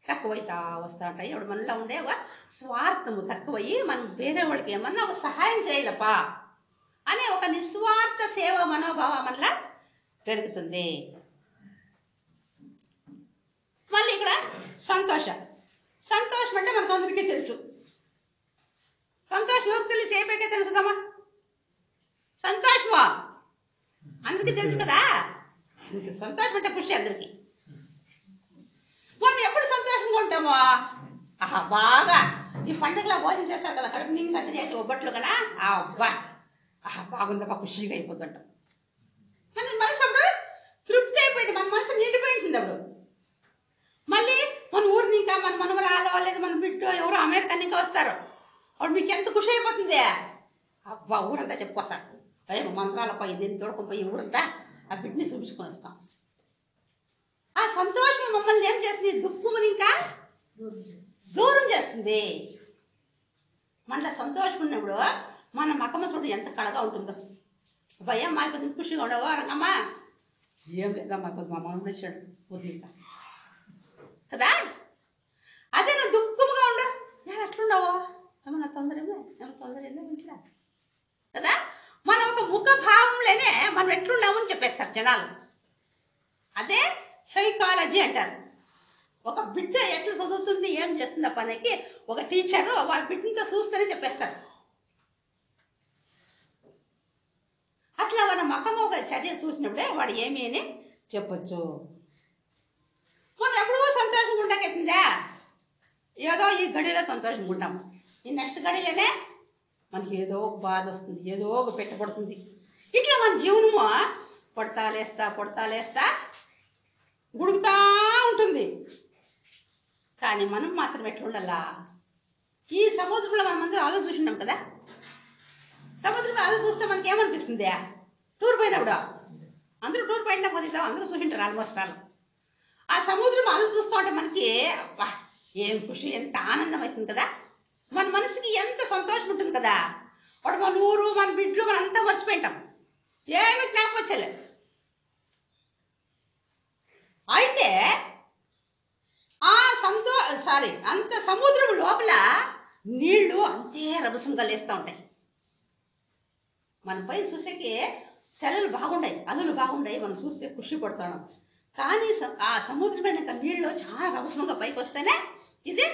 తక్కువైతా వస్తూ ఉంటాయి. ఇప్పుడు మనలో ఉండే ఒక స్వార్థము తక్కువయ్యి మనం వేరే వాళ్ళకి ఏమన్నా ఒక సహాయం చేయాలపా అనే ఒక నిస్వార్థ సేవ మనోభావం మనలో పెరుగుతుంది. మళ్ళీ ఇక్కడ సంతోషం అంటే మనకు అందరికీ తెలుసు. సంతోషం ఎవరికి తెలిసి ఏపైకే తెలుసుదమ్మా? సంతోషమా అందరికీ తెలుసు కదా. సంతోషం అంటే ఖుషి అందరికీ. మనం ఎప్పుడు సంతోషంగా ఉంటామో బాగా ఈ పండుగలో భోజనం చేస్తారు కదా, కడుపు నీళ్ళు సత్తి చేసి ఒబ్బట్లు కదా, అబ్బా బాగుందబ్బా ఖుషిగా అయిపోతుంటాం. మన మనసు అప్పుడు తృప్తి అయిపోయింది, మన మనసు నిండిపోయింది. అప్పుడు మళ్ళీ మన ఊరిని ఇంకా మన మనవరాలో లేదు మన బిడ్డ ఎవరు అమెరికా ఇంకా వస్తారు, అప్పుడు మీకు ఎంత ఖుషి అయిపోతుంది. అబ్బా ఊరంతా చెప్పుకొస్తారు, అయ్యో మనవరాలు పోయి దీన్ని తోడుకొని పోయి ఊరంతా ఆ బిడ్డని చూపించుకొని వస్తాం. ఆ సంతోషం మమ్మల్ని ఏం చేస్తుంది? దుఃఖముని ఇంకా దూరం చేస్తుంది. మనలో సంతోషం ఉన్నప్పుడు మన మకమ్మ చూడు ఎంత కళగా ఉంటుందో. భయ్యా మా కొద్ది ఖుషిగా ఉండవా రంగమ్మా? ఏం లేదమ్మా కొద్ది మా మనవడు వచ్చాడు ఊరినిక కదా. అదే నువ్వు దుఃఖముగా ఉండు, నేను ఎట్లుండవా ఏమన్నా తొందర ఇంట్లో కదా. మన ఒక ముఖ భావంలోనే మనం ఎట్లున్నామని చెప్పేస్తారు జనాలు. అదే సైకాలజీ అంటారు. ఒక బిడ్డ ఎట్లా చదువుతుంది ఏం చేస్తుంది పనికి ఒక టీచర్ వాళ్ళ బిడ్డతో చూస్తేనే చెప్పేస్తారు. అట్లా మన మకం ఒక చదివి చూసినప్పుడే వాడు ఏమి అని చెప్పొచ్చు. మనం ఎప్పుడూ సంతోషంగా ఉండకెత్తుందా? ఏదో ఈ గడిలో సంతోషంగా ఉంటాము, ఈ నెక్స్ట్ గడిలోనే మనకి ఏదో ఒక బాధ వస్తుంది, ఏదో ఒక పెట్టబడుతుంది. ఇట్లా మన జీవనము పొడతా లేస్తా గుడుగుతా ఉంటుంది. కానీ మనం మాత్రం ఎట్లా ఉండాలా? ఈ సముద్రంలో మనం అందరూ ఆలో చూసినాం కదా. సముద్రంలో ఆలో చూస్తే మనకి ఏమనిపిస్తుంది? టూర్ పోయినప్పుడు అందరూ టూర్ పోయినా పోతాం, అందరూ చూసింటారు ఆల్మోస్ట్ ఆల్. ఆ సముద్రం ఆలో చూస్తూ ఉంటే మనకి అబ్బా ఏం ఖుషి, ఎంత ఆనందం అవుతుంది కదా. మన మనసుకి ఎంత సంతోషం ఉంటుంది కదా. వాడు మన ఊరు మన బిడ్డలు మనం అంతా మర్చిపోయింటాం, ఏమి జ్ఞాపకం వచ్చలేదు. అయితే అంత సముద్రం లోపల నీళ్లు అంతే రభసంగా లేస్తూ ఉంటాయి. మన పై చూసేకి తెలలు బాగుంటాయి, అలలు బాగుంటాయి, మనం చూస్తే ఖుషి పడుతున్నాం. కానీ ఆ సముద్రమైన నీళ్ళు చాలా రభసంగా పైకి వస్తేనే ఇది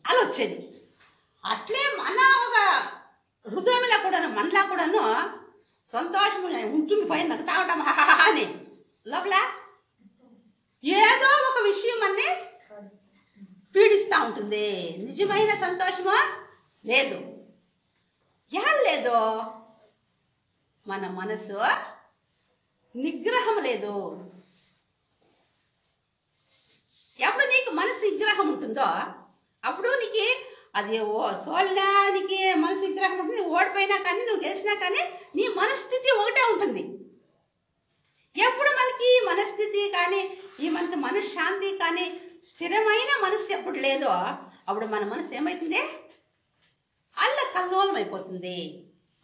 అల వచ్చేది. అట్లే మన ఒక హృదయంలో కూడాను మనలా కూడాను సంతోషం ఉంటుంది, పైన నగ్గుతా ఉంటాం అని. లోపల ఏదో ఒక విషయం అన్ని పీడిస్తూ ఉంటుంది. నిజమైన సంతోషమా లేదు. ఏం లేదు, మన మనసు నిగ్రహం లేదు. ఎప్పుడు నీకు మనసు నిగ్రహం ఉంటుందో అప్పుడు నీకు అది సోల్నా నీకు మనసు నిగ్రహం ఉంటుంది. ఓడిపోయినా కానీ నువ్వు గెలిచినా కానీ నీ మనస్థితి ఒకటే ఉంటుంది. ఎప్పుడు మనకి మనస్థితి కానీ ఈ మనకి మనశ్శాంతి కానీ స్థిరమైన మనసు ఎప్పుడు లేదో అప్పుడు మన మనసు ఏమవుతుంది? అల్ల కల్లోలం అయిపోతుంది.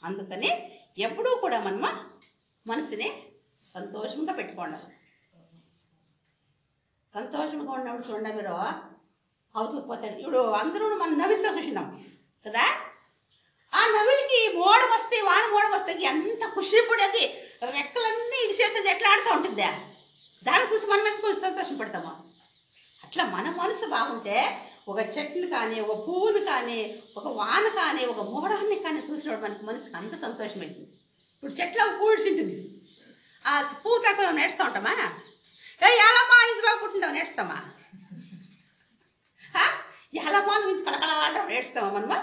అందుకని ఎప్పుడూ కూడా మనము మనసుని సంతోషంగా పెట్టుకోండి. సంతోషంగా ఉన్నప్పుడు చూడండి, మీరు అవుతుపోతారు. ఇప్పుడు అందరూ మనం నవిలితో చూసినాం కదా. ఆ నవిలికి మోడం వస్తే వాన మోడం వస్తే ఎంత ఖుషి పడేది, రెక్కలన్నీ ఇడిసేసేది ఎట్లా ఆడుతూ ఉంటుందా. దాన్ని చూసి మనం ఎంత కొంచెం సంతోషం పడతామా. అట్లా మన మనసు బాగుంటే ఒక చెట్టుని కానీ ఒక పువ్వును కానీ ఒక వాన కానీ ఒక మోడాన్ని కానీ చూసినప్పుడు మనకి మనసుకి అంత సంతోషమైంది. ఇప్పుడు చెట్ల పూడ్చి ఉంటుంది, ఆ పువ్వు తక్కువ నేడుస్తూ ఉంటామా? ఎలామా ఇందులో పుట్టిండవు నేడుస్తామా? ఎలామా ఇంత కలకలాడడం నేడుస్తామా మనమా?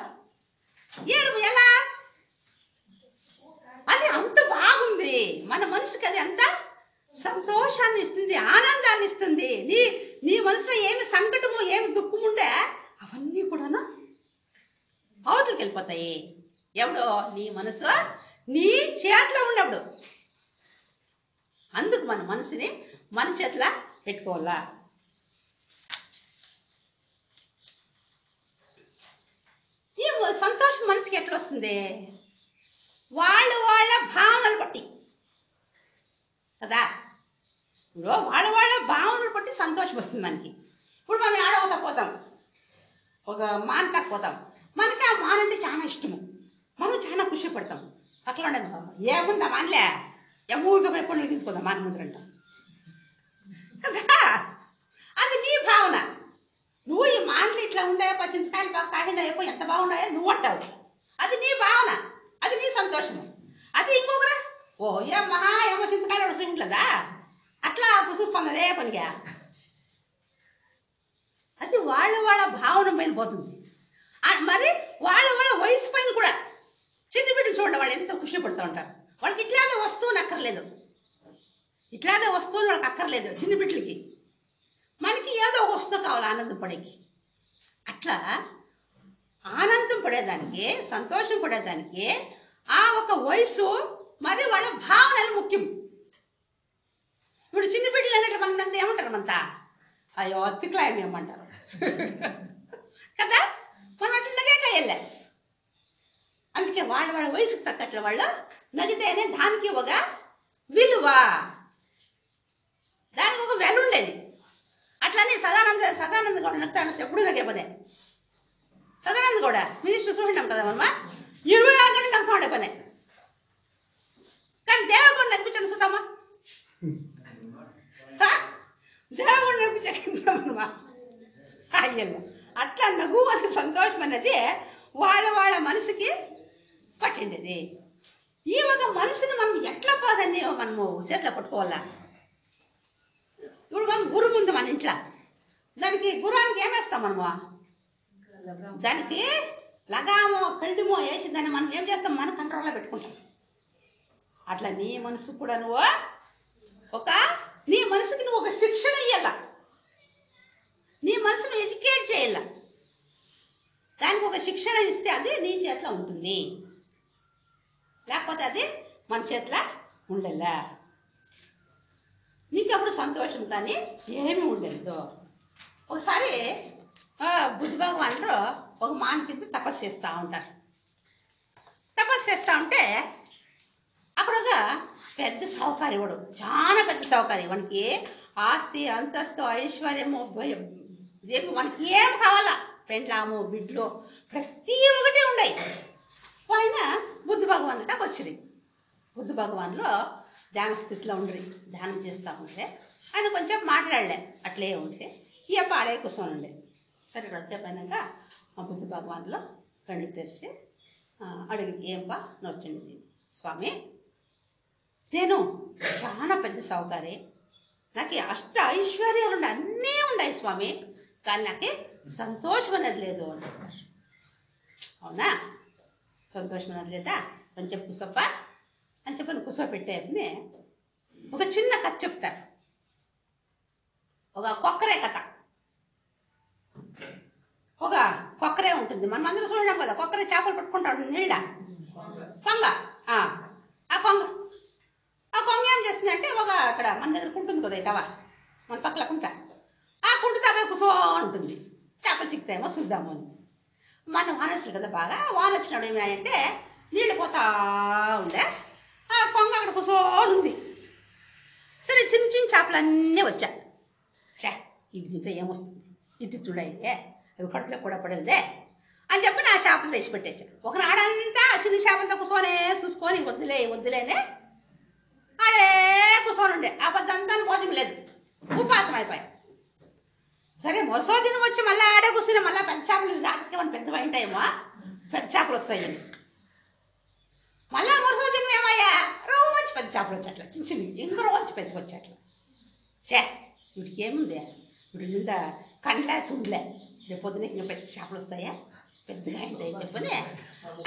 ఏడు ఎలా అది అంత బాగుంది. మన మనసుకి అది అంత సంతోషాన్ని ఇస్తుంది, ఆనందాన్ని ఇస్తుంది. నీ మనసులో ఏమి సంకటము ఏమి దుఃఖము ఉండే అవన్నీ కూడాను అవతలికి వెళ్ళిపోతాయి. ఎవడో నీ మనసు నీ చేతిలో ఉన్నప్పుడు. అందుకు మన మనసుని మన చేతిలో పెట్టుకోవాలా. ఈ సంతోషం మనసుకి ఎట్లా వస్తుంది? వాళ్ళ భావనలు బట్టి కదా. ఇప్పుడు వాళ్ళ భావనలు బట్టి సంతోషం వస్తుంది మనకి. ఇప్పుడు మనం ఆడవతా పోతాం, ఒక మాన్తాకు పోతాం, మనకి ఆ మాన్ అంటే చాలా ఇష్టము, మనం చాలా ఖుషి పడతాం. అట్లా ఉండదు, ఏముందా మాన్లే ఊరికే పోయి పండ్లు తీసుకుందాం మాన్ ముందరంట కదా. అది నీ భావన. నువ్వు ఈ మాన్లు ఇట్లా ఉండాయో చింతకాయలు బాగా కాగిండాయో ఎంత బాగున్నాయో నువ్వు అంటావు, అది నీ భావన, అది నీ సంతోషము. అది ఇంకొకరా ఏమో చింతకాయలు చూసింట్లేదా అట్లా చూస్తుంది అదే పనిగా. అది వాళ్ళ భావన పైన పోతుంది. మరి వాళ్ళ వయసు పైన కూడా చిన్న బిడ్డలు చూడండి, వాళ్ళు ఎంత ఖుషి పడుతూ ఉంటారు. వాళ్ళకి ఇట్లాగే వస్తువుని అక్కర్లేదు, ఇట్లాగే వస్తువుని వాళ్ళకి అక్కర్లేదు చిన్న బిడ్డలకి. మనకి ఏదో ఒక వస్తువు కావాలి ఆనందం పడేకి. అట్లా ఆనందం పడేదానికి, సంతోషం పడేదానికి ఆ ఒక వయసు మరి వాళ్ళ భావనలు ముఖ్యం. ఇప్పుడు చిన్న బిడ్డలు అన్నట్లు మన ఏమంటారు, మనతా అయ్యో తిక్లాయం ఏమంటారు కదా. మనం అట్లాగే కయ్యలే. అందుకే వాళ్ళ వయసుకు తగ్గట్లు వాళ్ళు నగితేనే దానికి ఒక విలువ, దానికి ఒక వెల ఉండేది. అట్లని సదానంద గౌడ నగ్గుతాడు ఎప్పుడు నగే పనే. సదానంద గౌడ మినిస్టర్ చూసినాం కదా మనమా, 24 గంటలు నగ్గుతా ఉండే పనే. కానీ దేవగౌడ నగ్గించండి చూద్దామా, దేవగౌడ నగ్గించమా అయ్యల్ల. అట్లా నవ్వు అనే సంతోషం అన్నది వాళ్ళ మనసుకి పట్టిండేది. ఈ ఒక మనసుని మనం ఎట్లా పోదని మనము చేతిలో పట్టుకోవాలా. ఇప్పుడు మనం గురువు ఉంది మన ఇంట్లో, దానికి గురానికి ఏమేస్తాం మనము, దానికి లగామో కళ్ళిమో వేసి దాన్ని మనం ఏం చేస్తాం, మన కంట్రోల్లో పెట్టుకుంటాం. అట్లా నీ మనసు కూడా నువ్వు నీ మనసుకి నువ్వు ఒక శిక్షణ ఇయ్యాల, నీ మనసును ఎడ్యుకేట్ చేయాల. దానికి ఒక శిక్షణ ఇస్తే అది నీ చేతిలో ఉంటుంది, లేకపోతే అది మన చేతిలో ఉండలే. నీకప్పుడు సంతోషం కానీ ఏమీ ఉండలేదు. ఒకసారి బుద్ధ భగవానుడు ఒక మాన్ కింద తపస్సు చేస్తూ ఉంటారు. తపస్సు చేస్తూ ఉంటే అక్కడ ఒక పెద్ద సౌకర్య, వాడు చాలా పెద్ద సౌకర్యం, వానికి ఆస్తి అంతస్తు ఐశ్వర్యము మనకి ఏం కావాలా, పెండ్లాము బిడ్లు ప్రతి ఒక్కటి ఉన్నాయి. ఆయన బుద్ధ భగవాన్ అంటే వచ్చింది. బుద్ధ భగవాన్లో ధ్యాన స్థితిలో ఉండ్రి, ధ్యానం చేస్తూ ఉంటే ఆయన కొంచెం మాట్లాడలే, అట్లే ఉంటే ఈ అప్ప ఆడే కూర్చొని ఉండే. సరే ఇక్కడ వచ్చేపోయినాక మా బుద్ధ భగవాన్లో కళ్ళు తెచ్చి అడిగి ఏంపా నొచ్చింది. స్వామి, నేను చాలా పెద్ద సౌకర్య, నాకు అష్ట ఐశ్వర్యాలు ఉన్నాయి, అన్నీ ఉన్నాయి స్వామి, కానీ నాకు సంతోషం అనేది లేదు అని చెప్పారు. అవునా, సంతోషం అనేది లేదా, కొంచెం కూసప్ప అని చెప్పని కూర్చోపెట్టే ఒక చిన్న కథ చెప్తారు. ఒక కొక్కరే కథ. ఒక కొక్కరే ఉంటుంది, మనం అందరూ చూడడం కదా, కొక్కరే చేపలు పట్టుకుంటా ఉంటుంది నీళ్ళ. కొంగ, ఆ కొంగ ఏం చేస్తుందంటే అక్కడ మన దగ్గర కుంటుంది కదా ఇటవా, మన పక్కల కుంట, ఆ కుంట తప్ప కూర్చో ఉంటుంది, చేపలు చిక్కుతాయేమో చూద్దాము అని. మనం వానొచ్చులు కదా, బాగా వాన వచ్చినాడు ఏమంటే నీళ్ళు పోతా ఉండే, ఆ కొంగ అక్కడ కూర్చోని ఉంది. సరే చిన్న చిన్న చేపలన్నీ వచ్చా, ఇవి తింటే ఏమొస్తుంది, ఇది చూడైతే అవి కడుపులో కూడా పడలేదే అని చెప్పి నా చేపలు తెచ్చి పెట్టేసా. ఒకనాడంతా చిన్న చేపలతో కూర్చొనే చూసుకొని వద్దులేనే ఆడే కూర్చొని ఉండే. ఆ పొద్దంతా భోజనం లేదు, ఉపాసం అయిపోయా. సరే మరుసో దినం వచ్చి మళ్ళీ ఆడే కూర్చుని మళ్ళీ పెద్ద చేపలు రాత్రికి మనం పెద్దవి ఉంటాయేమో, పెద్ద చేపలు వస్తాయని మళ్ళా మరుసో దినం ఏమయ్యా రోజు పెద్ద చేపలు వచ్చేట్లా, చిన్న చిన్న ఇంకో రోజు పెద్దగా వచ్చేట్లా. వీటికి ఏముంది, వీటి నిండా కండ్లే తుండ్లే, రేపు పొద్దున ఇంకా పెద్ద చేపలు వస్తాయా, పెద్దగా ఉంటాయి చెప్పని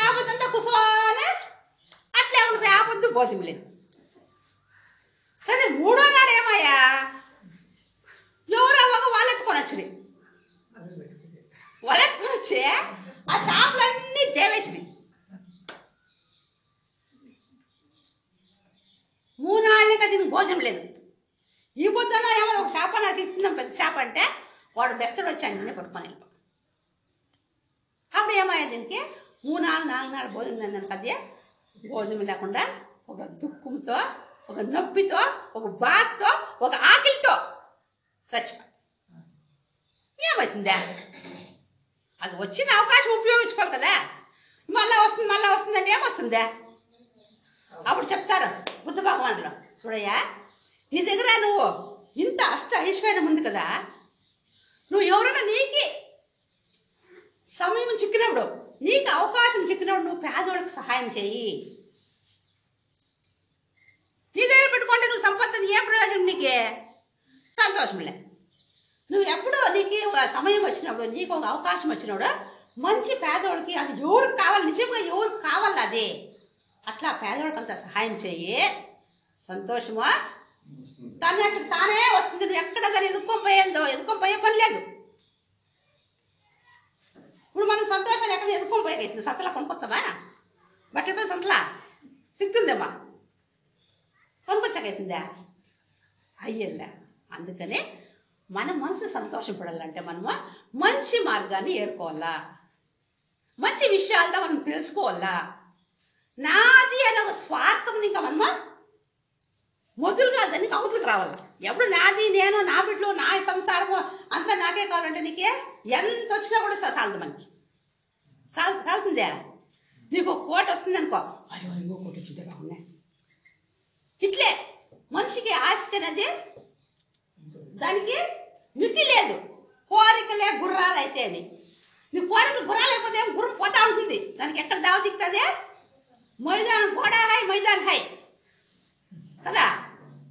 ఆ పొద్దంతా కూర్చోనే అట్లే ఉండిపోయి. ఆ పొద్దు భోజనం లేదు. సరే మూడో నాడు ఏమయ్యా, ఎవరో ఒక వాళ్ళెత్తుకొని వచ్చింది, వాళ్ళెత్తుకొని వచ్చి ఆ చేపలన్నీ దేవేసింది. 3 నాళ్ళకి అది భోజనం లేదు. ఈ పొద్దున ఏమో ఒక చేప నాకు ఇస్తున్నాం, పెద్ద చేప అంటే వాడు బెస్తడు వచ్చి అన్నీ పట్టుకొని వెళ్ళిపో. అప్పుడు ఏమయ్యా దీనికి 3 నాళ్ళు 4 నాళ్ళు భోజనం లేదని కదే భోజనం లేకుండా ఒక దుఃఖంతో, ఒక నొప్పితో, ఒక బాధతో, ఒక ఆకలితో చచ్చిపోయి ఏమవుతుందా? అది వచ్చిన అవకాశం ఉపయోగించుకోవాలి కదా. మళ్ళా వస్తుందంటే ఏమొస్తుందా? అప్పుడు చెప్తారు బుద్ధ భగవానులు, చూడయ్యా, నీ దగ్గర నువ్వు ఇంత అష్ట ఐశ్వర్యం ఉంది కదా, నువ్వు ఎవరైనా నీకు సమయం చిక్కినప్పుడు, నీకు అవకాశం చిక్కినప్పుడు నువ్వు పేదోళ్ళకి సహాయం చేయి. నీ దగ్గర పెట్టుకుంటే నువ్వు సంపత్తిని ఏ ప్రయోజనం? నీకే సంతోషంలే. నువ్వు ఎప్పుడో నీకు ఒక సమయం వచ్చినప్పుడు, నీకు ఒక అవకాశం వచ్చినప్పుడు మంచి పేదోళ్ళకి, అది ఎవరికి కావాలి, నిజంగా ఎవరికి కావాలి అది, అట్లా పేదోళ్ళకంతా సహాయం చేయి. సంతోషమా తనట్టు తానే వస్తుంది. నువ్వు ఎక్కడ దాన్ని ఎదుర్కొని పోయే పని లేదు. ఇప్పుడు మనం సంతోషాలు ఎక్కడ ఎదుర్కొని పోయేది? సంతలా కొనుక్కొస్తామా? బట్టల పై సంతలా సిగ్గుతుందేమ్మా, కొనుక్కొచ్చాకైతుందా? అయ్యల్లా. అందుకనే మన మనసు సంతోషపడాలంటే మనము మంచి మార్గాన్ని ఏరుకోవాలా, మంచి విషయాలతో మనం తెలుసుకోవాలా. నాది అనే ఒక స్వార్థం ఇంకా మనము మొదలుగా దానికి అవతలకు రావాలి. ఎప్పుడు నాది, నేను, నా బిడ్డలు, నా సంసారము అంతా నాకే కావాలంటే నీకే ఎంత వచ్చినా కూడా చాలదు. మనకి చాలుతుందా? నీకు ఒక కోట వస్తుంది అనుకో, అయ్యో ఇంకో కోట వచ్చిందే బాగున్నా. ఇట్లే మనిషికి ఆశకి అనేది దానికి మితి లేదు. కోరికలే గుర్రాలు అయితే అని, నీ కోరిక గుర్రాలు అయిపోతే గుర్రం పోతా ఉంటుంది. దానికి ఎక్కడ దావ దిక్కుతుంది? మైదాన్ గోడ హై, మైదాన్ హై కదా,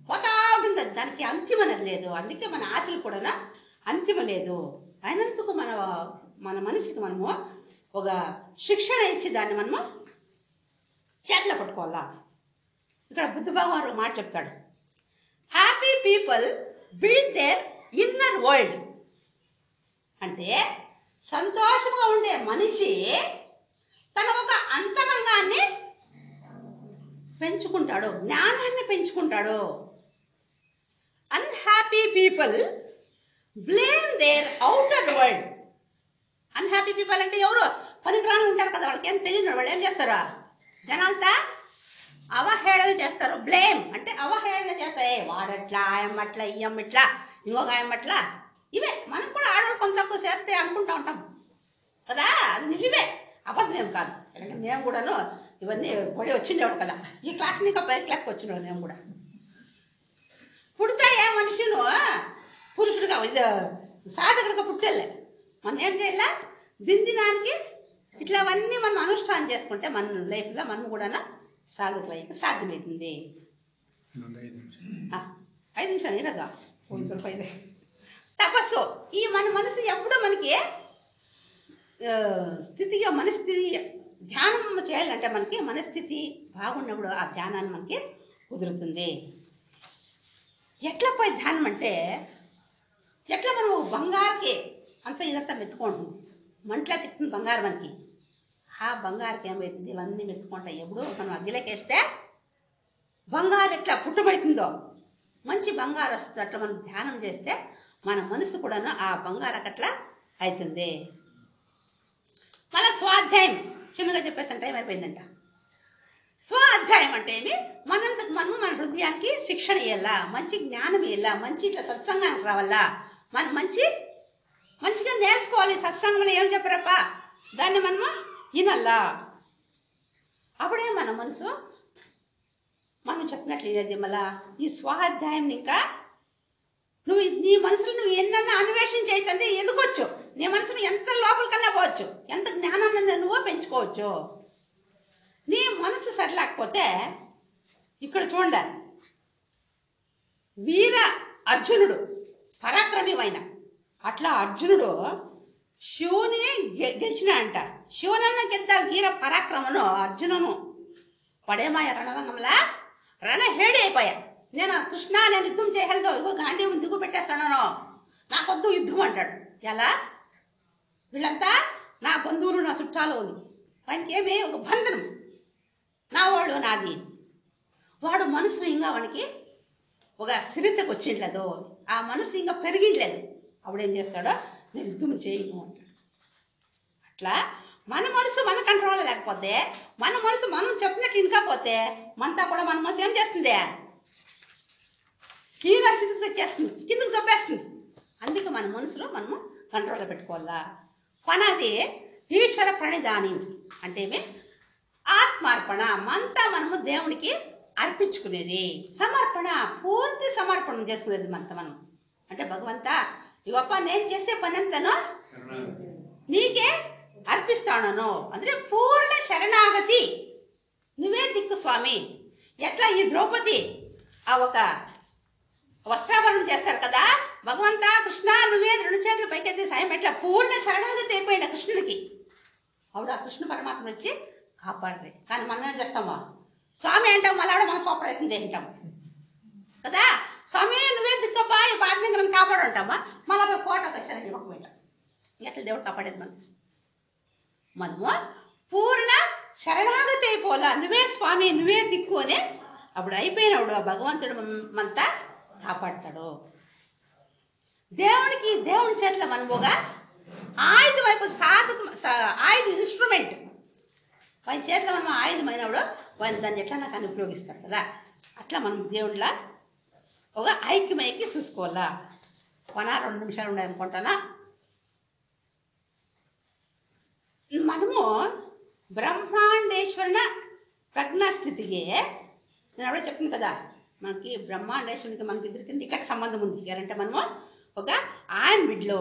పోతా ఉంటుంది. దానికి అంతిమ అనేది లేదు. అందుకే మన ఆశలు కూడా అంతిమ లేదు. అయినందుకు మన మనసుకి మనము ఒక శిక్షణ ఇచ్చి దాన్ని మనము చేతిలో పట్టుకోవాలా. ఇక్కడ బుద్ధ భగవాన్ మాట చెప్తాడు, happy people build their inner world. అంటే సంతోషంగా ఉండే మనిషి తన ఒక అంతరంగాన్ని పెంచుకుంటాడు, జ్ఞానాన్ని పెంచుకుంటాడు. Unhappy people blame their outer world. Unhappy people అంటే ఎవరు? పనికిరాని ఉంటారు కదా, వాళ్ళకి ఏం తెలియదు. వాళ్ళు ఏం చేస్తారు? జనాలతో అవహేళన చేస్తారు. బ్లేమ్ అంటే అవహేళన చేస్తారు. వాడట్లా, ఆయమ్మట్లా, ఇయ్యమ్మట్లా, ఇంకొక ఆయమ్మట్లా. ఇవే మనం కూడా ఆడవాళ్ళు కొంత తక్కువ చేస్తే అనుకుంటా ఉంటాం కదా. అది నిజమే, అబద్ధం ఏం కాదు. ఎందుకంటే మేము కూడాను ఇవన్నీ పొడి వచ్చిండేవాడు కదా. ఈ క్లాస్ ఇంకా పై క్లాస్కి వచ్చిండేవాడు. మేము కూడా పుడితే ఏ మనిషిను పురుషుడిగా సాధకుడిగా పుట్టేలే. మనం ఏం చేయాల? దినదినానికి ఇట్లావన్నీ మనం అనుష్ఠానం చేసుకుంటే మన లైఫ్లో మనం కూడా సాధకులయ్యక సాధ్యమవుతుంది. 5 నిమిషాలు ఇరగా కొంచెం పైదే తపస్సు. ఈ మన మనసు ఎప్పుడో మనకి స్థితిగా మనస్థితి ధ్యానం చేయాలంటే మనకి మనస్థితి బాగున్నప్పుడు ఆ ధ్యానాన్ని మనకి కుదురుతుంది. ఎట్లా పోయి ధ్యానం అంటే ఎట్లా మనం బంగారుకి అంత ఇదంతా మెత్తుకుంటుంది. మంటలా తిప్పుతుంది బంగారం మనకి. ఆ బంగారుకి ఏమవుతుంది? ఇవన్నీ మెత్తుకుంటాయి. ఎప్పుడు మనం అగ్గిలేకేస్తే బంగారు ఎట్లా పుట్టుమవుతుందో మంచి బంగారు వస్తుంది. అట్లా మనం ధ్యానం చేస్తే మన మనసు కూడా ఆ బంగారు అట్లా అవుతుంది. మళ్ళీ స్వాధ్యాయం చిన్నగా చెప్పేసి టైం అయిపోయిందంట. స్వాధ్యాయం అంటే ఏమి? మనంతకు మనము మన హృదయానికి శిక్షణ ఇవ్వాలా, మంచి జ్ఞానం ఇవ్వాలా, మంచి ఇట్లా సత్సంగానికి రావాలా, మనం మంచిగా నేర్చుకోవాలి. సత్సంగంలో ఏం చెప్పారప్ప దాన్ని మనము వినల్లా. అప్పుడే మన మనసు మనం చెప్పినట్లు ఇదేది. మళ్ళా ఈ స్వాధ్యాయం ఇంకా నువ్వు నీ మనసులో నువ్వు ఎన్నన్నా అన్వేషణ చేయొచ్చు, అంటే ఎదుకోవచ్చు. నీ మనసును ఎంత లోపలికన్నా పోవచ్చు, ఎంత జ్ఞానాన్ని నువ్వు పెంచుకోవచ్చు. నీ మనసు సరిలేకపోతే ఇక్కడ చూడండి, వీర అర్జునుడు పరాక్రమమైన అట్లా అర్జునుడు శివుని గెలిచినాడంట. శివునన్న గెద్ద వీర పరాక్రమను అర్జునును పడేమాయ రణరంగంలా రణహేడి అయిపోయా. నేను కృష్ణ నేను యుద్ధం చేయగలదు, ఇగో గాంధీ దిగు పెట్టేస్తాను, నాకొద్దు యుద్ధం అంటాడు. ఎలా? వీళ్ళంతా నా బంధువులు, నా చుట్టాలు, వానికి ఏమి ఒక బంధనం, నా వాడు నాది. వాడు మనసు ఇంకా వానికి ఒక స్థిరతకు వచ్చిండలేదు, ఆ మనసు ఇంకా పెరిగిండలేదు. అప్పుడు ఏం చేస్తాడో నేను యుద్ధం చేయను అంటాడు. అట్లా మన మనసు మన కంట్రోల్ లేకపోతే, మన మనసు మనం చెప్పినట్టు వినకపోతే మనతో కూడా మన మనసు ఏం చేస్తుంది? హీన స్థితికి తెచ్చేస్తుంది, కిందకు దొబ్బేస్తుంది. అందుకే మన మనసులో మనము కంట్రోల్లో పెట్టుకోవాలా. పనది ఈశ్వర ప్రణిధాని అంటే ఆత్మార్పణ, అంతా మనము దేవునికి అర్పించుకునేది. సమర్పణ, పూర్తి సమర్పణ చేసుకునేది మనతో మనం. అంటే భగవంతా ఇవప్ప నేను చేసే పని అంతను నీకే అర్పిస్తాను. అంటే పూర్ణ శరణాగతి, నువ్వే దిక్కు స్వామి. ఎట్లా ఈ ద్రౌపది ఆ ఒక వస్త్రాభరణం చేస్తారు కదా, భగవంతా కృష్ణ నువ్వే 2 చేతులు పైకెత్తి సాయం ఎట్లా పూర్ణ శరణాగతి అయిపోయిన కృష్ణుడికి. అప్పుడు ఆ కృష్ణ పరమాత్మ వచ్చి కాపాడరే. కానీ మనం ఏం చేస్తామా, స్వామి అంటాం, మళ్ళీ ఆవిడ మనం స్వప్రయత్నం చేయింటాం కదా. స్వామి నువ్వే దిక్కబ్బా ఈ బాధ దగ్గర కాపాడు అంటామా, మళ్ళీ ఫోటోకి వచ్చారని ఒక పెట్టాం. ఎట్లా దేవుడు కాపాడేది మనము పూర్ణ శరణాగతి అయిపోలా. నువ్వే స్వామి నువ్వే దిక్కు అని అప్పుడు అయిపోయినప్పుడు ఆ భగవంతుడు మనతా కాపాడతాడు. దేవుని చేతిలో మనముగా ఆయుధం అయిపోతుంది. ఆయుధం ఇన్స్ట్రుమెంట్ వాని చేతిలో మనం ఆయుధమైనప్పుడు వాని దాన్ని ఎట్లా నాకు అని ఉపయోగిస్తాడు కదా. అట్లా మనం దేవుళ్ళ ఒక ఐక్యమైకి చూసుకోవాలా. 2 నిమిషాలు ఉన్నాయనుకుంటానా. మనము బ్రహ్మాండేశ్వరున ప్రజ్ఞాస్థితికి నేను అప్పుడే చెప్పింది కదా, మనకి బ్రహ్మాండేశ్వరునికి మనకి ఇద్దరికి నికట సంబంధం ఉంది. అంటే మనము ఒక ఆయన బిడ్డలో,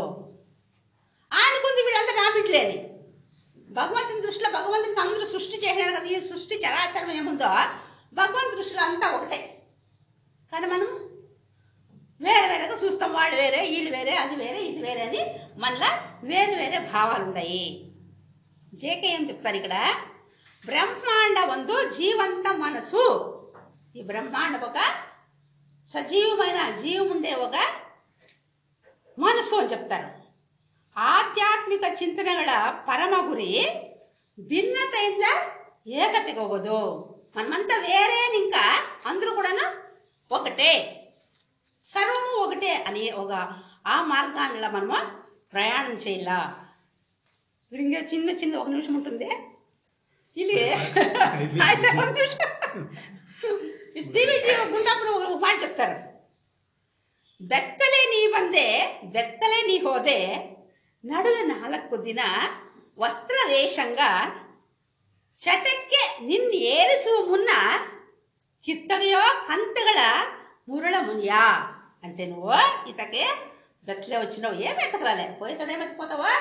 ఆయనకుంది వీళ్ళంతా నా బిడ్డలేని. భగవంతుని దృష్టిలో భగవంతునికి అందరూ సృష్టి చేసినాడు కదా. ఈ సృష్టి చరాచరం ఏముందో భగవంతు దృష్టిలో అంతా ఒకటే. కానీ మనం వేరే వేరేగా చూస్తాం. వాళ్ళు వేరే, వీళ్ళు వేరే, అది వేరే, ఇది వేరే అని మనలా వేరే వేరే భావాలు ఉన్నాయి. జేకే ఏం చెప్తారు ఇక్కడ, బ్రహ్మాండ ಒಂದು జీవంత మనసు. ఈ బ్రహ్మాండ ఒక సజీవమైన జీవం ఉండే ఒక మనసు అని చెప్తారు. ಆಧ್ಯಾತ್ಮಿಕ చింతనಗಳ పరమ గురి భిన్నತೆಯಿಂದ ఏకತೆಗೆ ಹೋಗೋದು. మనమంతా వేరే, ఇంకా అందరూ కూడా ఒకటే, సర్వము ఒకటే అని ఒక ఆ మార్గాల్లో మనము ప్రయాణం చేయాల. ఇంకా చిన్న 1 నిమిషం ఉంటుంది ఇది. దివిజీ గుండాపురం ఒక మాట చెప్తారు, ಬೆತ್ತಲೆ ನೀ ಬಂದೆ ಬೆತ್ತಲೆ ನೀ ಹೋದೆ ನಡುವೆ 4 ದಿನ ವಸ್ತ್ರವೇಷಂಗ ಚಟಕ್ಕೆ ನಿನ್ನೇರಿಸುವ ಮುನ್ನ ಕಿತ್ತಗೆಯೋ కంతಗಳ మురళ మునియ. అంటే నువ్వు ఇతకే బెత్తలే వచ్చినావు, ఏం ఎత్తకరాలే, పోయేతాడు ఏం ఎత్తిపోతావా,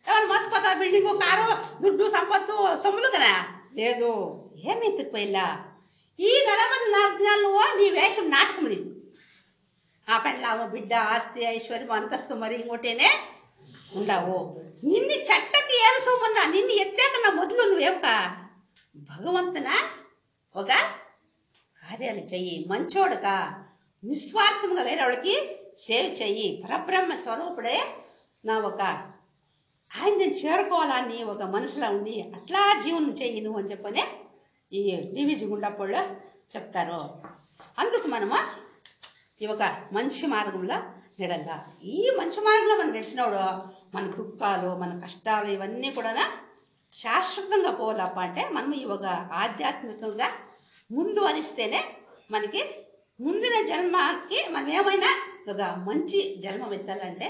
ఏమన్నా మర్చిపోతావా, బిల్డింగు కారు దుడ్డు సంపత్తు సొమ్ములు కదా, లేదు ఏమి ఎత్తుకుపోయిలా. ఈ నడమది 4 దినాలు నువ్వు నీ వేషం నాటకం నీకు. ఆ పెండ్లాము బిడ్డ ఆస్తి ఐశ్వర్యం అంతస్తు మరి ఇంకోటేనే ఉండవు. నిన్ను చట్టకి ఏరుసోమన్నా నిన్ను ఎత్తాకన్నా మొదలు నువ్వేక భగవంతున ఒక కార్యాలు చెయ్యి, మంచోడుగా నిస్వార్థంగా వేరే వాళ్ళకి సేవ చెయ్యి. పరబ్రహ్మ స్వరూపుడే నా ఒక ఆయన నేను చేరుకోవాలని ఒక మనసులో ఉండి అట్లా జీవనం చెయ్యి నువ్వు అని చెప్పనే ఈ డివిజీ గుండాపోళ్ళు చెప్తారు. అందుకు మనము ఈ ఒక మంచి మార్గంలో నడల్లా. ఈ మంచి మార్గంలో మనం నడిచినప్పుడు మన దుఃఖాలు మన కష్టాలు ఇవన్నీ కూడా శాశ్వతంగా పోవాలప్ప. అంటే మనం ఈ ఒక ఆధ్యాత్మికంగా ముందు అనిస్తేనే మనకి ముందున జన్మకి మనం ఏమైనా ఒక మంచి జన్మ ఎత్తాలంటే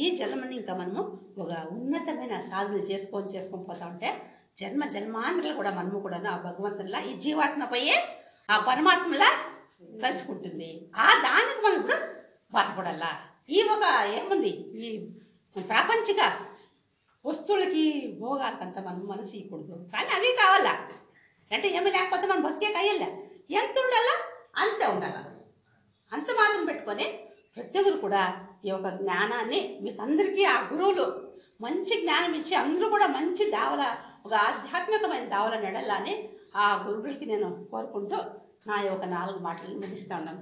ఈ జన్మని ఇంకా మనము ఒక ఉన్నతమైన సాధన చేసుకొని పోతా ఉంటే జన్మాంతరాలు కూడా మనము కూడా ఆ భగవంతునిలా ఈ జీవాత్మ పోయే ఆ పరమాత్మలా కలుసుకుంటుంది. ఆ దానికి మనం ఇప్పుడు బాధపడాలా. ఈ ఒక ఏముంది ఈ ప్రాపంచిక వస్తువులకి భోగాలకంతా మనం మనసు ఇవ్వకూడదు. కానీ అవి కావాలా అంటే ఏమీ లేకపోతే మనం బతికే కయ్యలే. ఎంత ఉండాలా అంతే ఉండాలా. అంత మాత్రం పెట్టుకొని ప్రతి ఒక్కరు కూడా ఈ యొక్క జ్ఞానాన్ని మీకు అందరికీ ఆ గురువులు మంచి జ్ఞానం ఇచ్చి అందరూ కూడా మంచి దావల ఒక ఆధ్యాత్మికమైన దావల నడలాని ఆ గురువులకి నేను కోరుకుంటూ నా యొక్క 4 మాటలు ముగిస్తా ఉన్నాను.